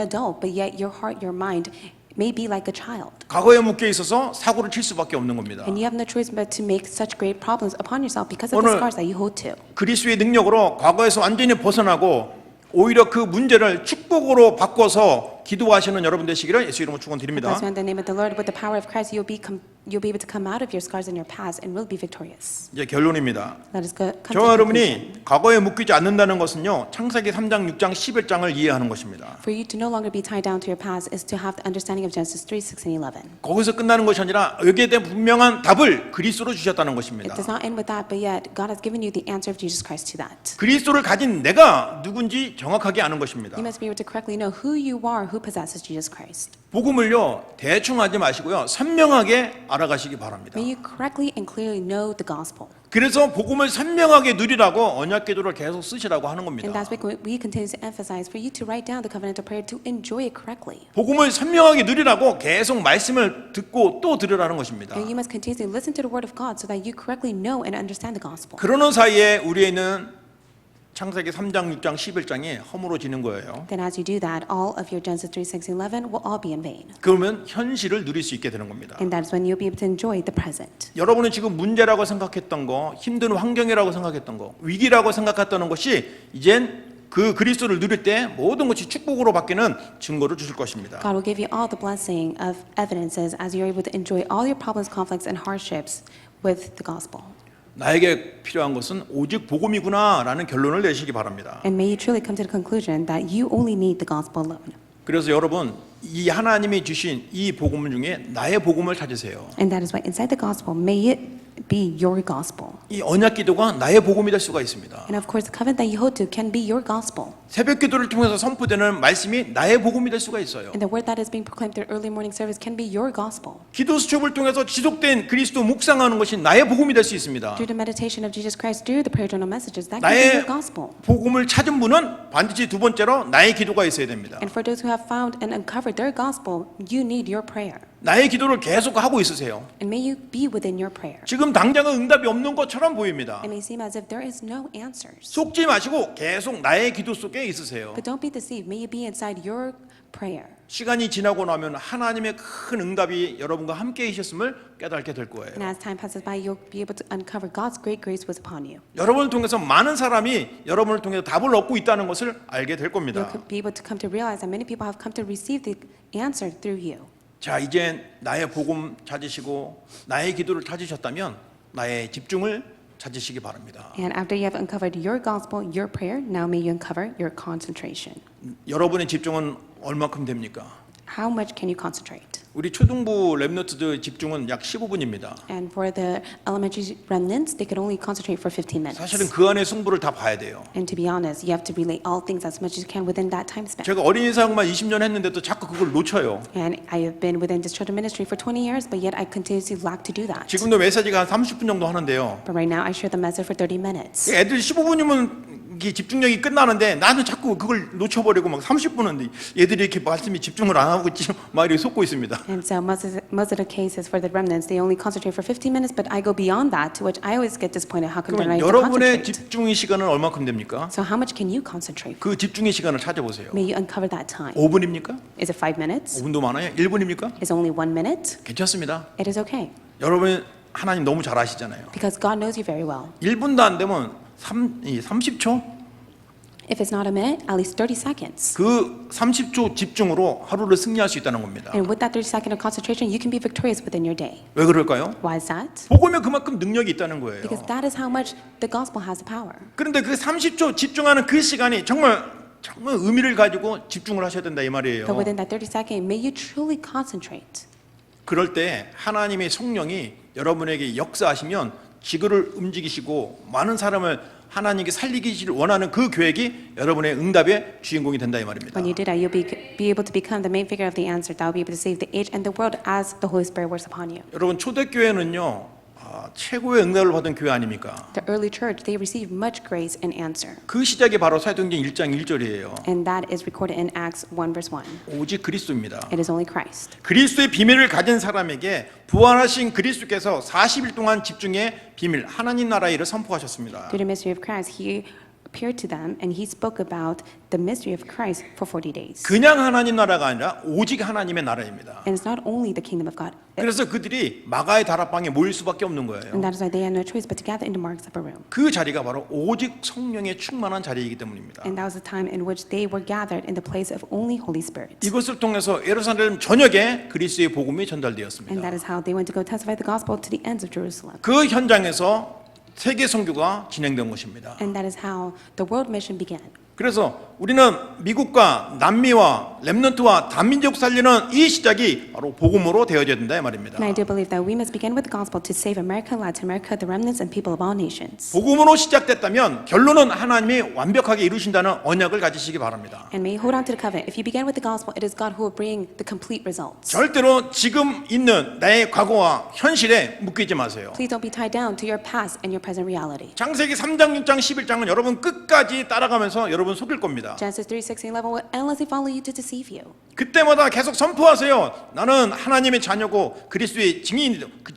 [SPEAKER 2] adult, but yet your heart, your mind may be like a child.
[SPEAKER 1] 과거에 묶여 있어서 사고를 칠 수밖에 없는 겁니다.
[SPEAKER 2] And you have no choice but to make such great problems upon yourself because of the
[SPEAKER 1] 오늘
[SPEAKER 2] scars that you hold to.
[SPEAKER 1] 그리스도의 능력으로 과거에서 완전히 벗어나고 오히려 그 문제를 축복으로 바꿔서 기도하시는 여러분 되시기를 예수 이름으로 축원드립니다.
[SPEAKER 2] That's why in the name of the Lord, with the power of Christ, you'll be able to come out of your scars and your past and will be victorious.
[SPEAKER 1] 이제 결론입니다.
[SPEAKER 2] Let us come to
[SPEAKER 1] 저와
[SPEAKER 2] the conclusion.
[SPEAKER 1] 여러분이 과거에 묶이지 않는다는 것은요 창세기 3장, 6장, 11장을 이해하는 것입니다.
[SPEAKER 2] For you to no longer be tied down to your past is to have the understanding of Genesis 3, 6, and 11.
[SPEAKER 1] 거기서 끝나는 것이 아니라 여기에 대한 분명한 답을 그리스도로 주셨다는
[SPEAKER 2] It
[SPEAKER 1] 것입니다.
[SPEAKER 2] does not end with that, but yet God has given you the answer of Jesus Christ to that.
[SPEAKER 1] 그리스도를 가진 내가 누군지 정확하게 아는 것입니다.
[SPEAKER 2] You must be able to correctly know who you are, who possesses Jesus Christ.
[SPEAKER 1] 복음을요 대충 하지 마시고요 선명하게 알아가시기 바랍니다.
[SPEAKER 2] May you correctly and clearly know the gospel.
[SPEAKER 1] 그래서 복음을 선명하게 누리라고 언약 기도를 계속 쓰시라고 하는
[SPEAKER 2] And
[SPEAKER 1] 겁니다.
[SPEAKER 2] that's why we continue to emphasize for you to write down the covenant of prayer to enjoy it correctly.
[SPEAKER 1] 복음을 선명하게 누리라고 계속 말씀을 듣고 또 들으라는 것입니다.
[SPEAKER 2] And you must continue to listen to the word of God so that you correctly know and understand the gospel.
[SPEAKER 1] 그러는 사이에 우리에는 창세기 3장, 6장, 11장이 허물어지는 거예요.
[SPEAKER 2] Then as you do that, all of your Genesis 3, 6, and 11 will all be in vain.
[SPEAKER 1] 그러면 현실을 누릴 수 있게 되는 겁니다.
[SPEAKER 2] And that is when you'll be able to enjoy the present.
[SPEAKER 1] 여러분은 지금 문제라고 생각했던 거, 힘든 환경이라고 생각했던 거, 위기라고 생각했던 것이 이젠 그 그리스도를 누릴 때 모든 것이 축복으로 바뀌는 증거를 주실 것입니다.
[SPEAKER 2] God will give you all the blessing of evidences as you're able to enjoy all your problems, conflicts, and hardships with the gospel.
[SPEAKER 1] 나에게 필요한 것은 오직 복음이구나라는 결론을 내시기 바랍니다.
[SPEAKER 2] And may you truly come to the conclusion that you only need the gospel alone.
[SPEAKER 1] 그래서 여러분 이 하나님이 주신 이 복음 중에 나의 복음을 찾으세요.
[SPEAKER 2] And that is why inside the gospel, may it be your gospel.
[SPEAKER 1] 이 언약 기도가 나의 복음이 될 수가 있습니다.
[SPEAKER 2] And of course, the covenant that you hold to can be your gospel.
[SPEAKER 1] 새벽 기도를 통해서 선포되는 말씀이 나의 복음이 될 수가 있어요.
[SPEAKER 2] And the word that is being proclaimed through early morning service can be your gospel.
[SPEAKER 1] 기도 수첩을 통해서 지속된 그리스도 묵상하는 것이 나의 복음이 될 수 있습니다.
[SPEAKER 2] Through the meditation of Jesus Christ, through the prayer journal messages, that can be
[SPEAKER 1] 나의
[SPEAKER 2] your gospel.
[SPEAKER 1] 복음을 찾은 분은 반드시 두 번째로 나의 기도가 있어야 됩니다.
[SPEAKER 2] And for those who have found and uncovered their gospel, you need your prayer.
[SPEAKER 1] 나의 기도를 계속 하고 있으세요.
[SPEAKER 2] And may you be within your prayer.
[SPEAKER 1] 지금 당장은 응답이 없는 것처럼 보입니다.
[SPEAKER 2] It may seem as if there is no answers.
[SPEAKER 1] 속지 마시고 계속 나의 기도 속에 있으세요.
[SPEAKER 2] But don't be deceived. May you be inside your prayer.
[SPEAKER 1] 시간이 지나고 나면 하나님의 큰 응답이 여러분과 함께 있었음을 깨닫게 될 거예요.
[SPEAKER 2] And as time passes by, you'll be able to uncover God's great grace was upon you.
[SPEAKER 1] 여러분을 통해서 많은 사람이 여러분을 통해서 답을 얻고 있다는 것을 알게 될 겁니다.
[SPEAKER 2] You'll be able to come to realize that many people have come to receive the answer through you.
[SPEAKER 1] 자, 이제 나의 복음 찾으시고 나의 기도를 찾으셨다면 나의 집중을 찾으시기 바랍니다.
[SPEAKER 2] And after you have uncovered your gospel, your prayer, now may you uncover your concentration.
[SPEAKER 1] 여러분의 집중은 얼마큼 됩니까?
[SPEAKER 2] How much can you concentrate?
[SPEAKER 1] 우리 초등부 랩너트들 집중은 약 15분입니다.
[SPEAKER 2] And for the elementary remnants, they could only concentrate for 15 minutes.
[SPEAKER 1] 사실은 그 안에 승부를 다 봐야 돼요.
[SPEAKER 2] And to be honest, you have to relate all things as much as you can within that time span.
[SPEAKER 1] 제가 어린이 사역만 20년 했는데도 자꾸 그걸 놓쳐요.
[SPEAKER 2] And I have been within this children ministry for 20 years, but yet I continuously lack to do that.
[SPEAKER 1] 지금도 메시지가 한 30분 정도 하는데요.
[SPEAKER 2] But right now, I share the message for 30 minutes.
[SPEAKER 1] 애들 15분이면 집중력이 끝나는데 나는 자꾸 그걸 놓쳐버리고 막 30분은 얘들이 이렇게 말씀에 집중을 안 하고 지금 막 이렇게 속고 있습니다.
[SPEAKER 2] And so most of the cases for the remnants, they only concentrate for 15 minutes, but I go beyond that, to which I always get disappointed. How come they're
[SPEAKER 1] 그러면
[SPEAKER 2] not able to
[SPEAKER 1] 여러분의
[SPEAKER 2] concentrate?
[SPEAKER 1] 집중의 시간은 얼마큼 됩니까?
[SPEAKER 2] So how much can you concentrate?
[SPEAKER 1] 그 집중의 시간을 찾아보세요.
[SPEAKER 2] May you uncover that time?
[SPEAKER 1] 5분입니까?
[SPEAKER 2] Is it 5 minutes?
[SPEAKER 1] 5분도 많아요? 1분입니까?
[SPEAKER 2] Is it only 1 minute?
[SPEAKER 1] 괜찮습니다.
[SPEAKER 2] It is okay,
[SPEAKER 1] 여러분 하나님 너무 잘 아시잖아요.
[SPEAKER 2] because God knows you very well.
[SPEAKER 1] 1분도 안 되면 30초?
[SPEAKER 2] If it's not a minute, at least 30 seconds.
[SPEAKER 1] 그 30초 집중으로 하루를 승리할 수 있다는 겁니다.
[SPEAKER 2] And with that 30 second of concentration, you can be victorious within your day.
[SPEAKER 1] 왜 그럴까요?
[SPEAKER 2] Why is that?
[SPEAKER 1] 복음에 그만큼 능력이 있다는 거예요.
[SPEAKER 2] Because that is how much the gospel has the power.
[SPEAKER 1] 그런데 그 30초 집중하는 그 시간이 정말 의미를 가지고 집중을 하셔야 된다 이 말이에요.
[SPEAKER 2] But within that 30 second, may you truly concentrate.
[SPEAKER 1] 그럴 때 하나님의 성령이 여러분에게 역사하시면 지구를 움직이시고 많은 사람을 하나님께 살리기를 원하는 그 계획이 여러분의 응답의 주인공이 된다 이 말입니다.
[SPEAKER 2] When you do that, you'll be able to become the main figure of the answer that will be able to save the age and the world as the Holy Spirit works upon you.
[SPEAKER 1] 여러분 초대교회는요 최고의 응답을 받은 교회 아닙니까?
[SPEAKER 2] The early church, they received much grace and answer.
[SPEAKER 1] 그 시작이 바로 사도행전 1장 1절이에요.
[SPEAKER 2] And that is recorded in Acts 1 verse 1.
[SPEAKER 1] 오직 그리스도입니다.
[SPEAKER 2] It is only Christ.
[SPEAKER 1] 그리스도의 비밀을 가진 사람에게 부활하신 그리스도께서 40일 동안 집중의 비밀 하나님 나라 일을 선포하셨습니다.
[SPEAKER 2] Through the mystery of Christ, he appeared to them and he spoke about the mystery of Christ for 40 days.
[SPEAKER 1] 그냥 하나님 나라가 아니라 오직 하나님의 나라입니다.
[SPEAKER 2] And it's not only the kingdom of God.
[SPEAKER 1] 그래서 그들이 마가의 다락방에 모일 수밖에 없는 거예요.
[SPEAKER 2] And that is why they had no choice but to gather into Mark's upper room.
[SPEAKER 1] 그 자리가 바로 오직 성령의 충만한 자리이기 때문입니다.
[SPEAKER 2] And that was the time in which they were gathered in the place of only Holy Spirit.
[SPEAKER 1] 이것을 통해서 예루살렘 전역에 그리스도의 복음이
[SPEAKER 2] And
[SPEAKER 1] 전달되었습니다.
[SPEAKER 2] that is how they went to go testify the gospel to the ends of Jerusalem.
[SPEAKER 1] 그 현장에서 세계 선교가 진행된 것입니다.
[SPEAKER 2] And that is how the world mission began.
[SPEAKER 1] 그래서 우리는 미국과 남미와 렘넌트와 단민족 살리는 이 시작이 바로 복음으로 되어져야 된다 이 말입니다.
[SPEAKER 2] And I do believe that we must begin with the gospel to save America, Latin America, the remnants, and people of all nations.
[SPEAKER 1] 복음으로 시작됐다면 결론은 하나님이 완벽하게 이루신다는 언약을 가지시기 바랍니다.
[SPEAKER 2] And may you hold on to the covenant. If you begin with the gospel, it is God who will bring the complete results.
[SPEAKER 1] 절대로 지금 있는 나의 과거와 현실에 묶이지 마세요.
[SPEAKER 2] Please don't be tied down to your past and your present reality.
[SPEAKER 1] 창세기 3장, 6장, 11장은 여러분 끝까지 따라가면서 여러분 속일 겁니다.
[SPEAKER 2] Genesis 3, 16, 11 will endlessly follow you to deceive you.
[SPEAKER 1] 그때마다 계속 선포하세요. 나는 하나님의 자녀고 그리스도의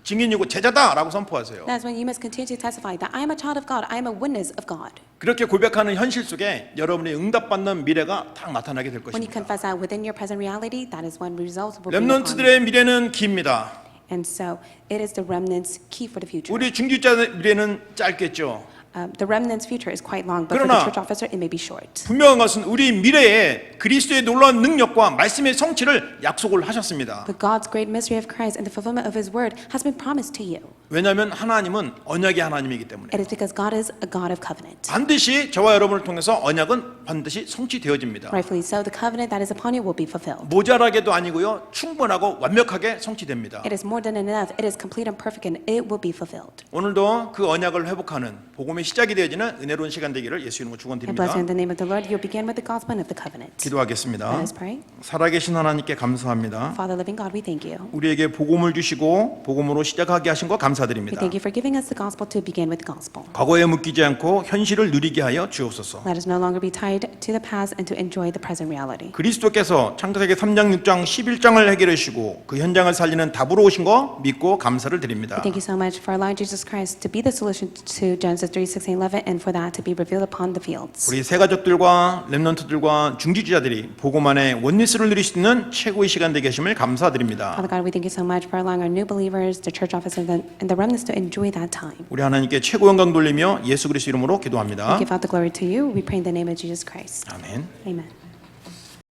[SPEAKER 1] 증인이고 제자다라고 선포하세요.
[SPEAKER 2] That's when you must continue to testify that I am a child of God, I am a witness of God.
[SPEAKER 1] 그렇게 고백하는 현실 속에 여러분의 응답받는 미래가 딱 나타나게 될
[SPEAKER 2] When you
[SPEAKER 1] 것입니다.
[SPEAKER 2] confess that within your present reality, that is when results will bring upon you.
[SPEAKER 1] 렘넌트들의 미래는 깁니다.
[SPEAKER 2] And so it is the remnants' key for the future.
[SPEAKER 1] 우리 중직자의 미래는 짧겠죠.
[SPEAKER 2] The remnants' future is quite long, but for
[SPEAKER 1] 그러나
[SPEAKER 2] the church officer, it may be short.
[SPEAKER 1] 분명한 것은 우리 미래에 그리스도의 놀라운 능력과 말씀의 성취를 약속을 하셨습니다.
[SPEAKER 2] But God's great mystery of Christ and the fulfillment of His word has been promised to you.
[SPEAKER 1] 왜냐하면 하나님은 언약의 하나님이기 때문에
[SPEAKER 2] It is because God is a God of covenant.
[SPEAKER 1] 반드시 저와 여러분을 통해서 언약은 반드시 성취되어집니다.
[SPEAKER 2] Rightfully so, the covenant that is upon you will be fulfilled.
[SPEAKER 1] 모자라게도 아니고요, 충분하고 완벽하게 성취됩니다.
[SPEAKER 2] It is more than enough. It is complete and perfect, and it will be fulfilled.
[SPEAKER 1] 오늘도 그 언약을 회복하는 복음의 시작이 되어지는 은혜로운 시간 되기를 예수 이름으로
[SPEAKER 2] I bless
[SPEAKER 1] 축원드립니다.
[SPEAKER 2] you in the name of the Lord. You'll begin with the gospel and of the covenant.
[SPEAKER 1] 기도하겠습니다.
[SPEAKER 2] Let us pray.
[SPEAKER 1] 살아계신 하나님께 감사합니다.
[SPEAKER 2] Father, living God, we thank you.
[SPEAKER 1] 우리에게 복음을 주시고 복음으로 시작하게 하신 것 감사합니다.
[SPEAKER 2] We
[SPEAKER 1] 감사드립니다.
[SPEAKER 2] thank you for giving us the gospel to begin with gospel.
[SPEAKER 1] 과거에 묶이지 않고 현실을 누리게 하여 주옵소서.
[SPEAKER 2] Let us no longer be tied to the past and to enjoy the present reality.
[SPEAKER 1] 그리스도께서 창세기 3장, 6장, 11장을 해결하시고 그 현장을 살리는 답으로 오신 거 믿고 감사를 드립니다.
[SPEAKER 2] Thank you so much for allowing Jesus Christ to be the solution to Genesis 3, 6, and 11, and for that to be revealed upon the fields.
[SPEAKER 1] 우리 새 가족들과 렘넌트들과 중지주자들이 복음 안에 원리스를 누릴 수 있는 최고의 시간 되게 하심을 감사드립니다.
[SPEAKER 2] Father God, we thank you so much for allowing our new believers, the church office, and the remnants to enjoy that time.
[SPEAKER 1] 우리 하나님께 최고 영광 돌리며 예수 그리스도 이름으로
[SPEAKER 2] We
[SPEAKER 1] 기도합니다.
[SPEAKER 2] give out the glory to you. We pray in the name of Jesus Christ.
[SPEAKER 1] 아멘.
[SPEAKER 2] Amen.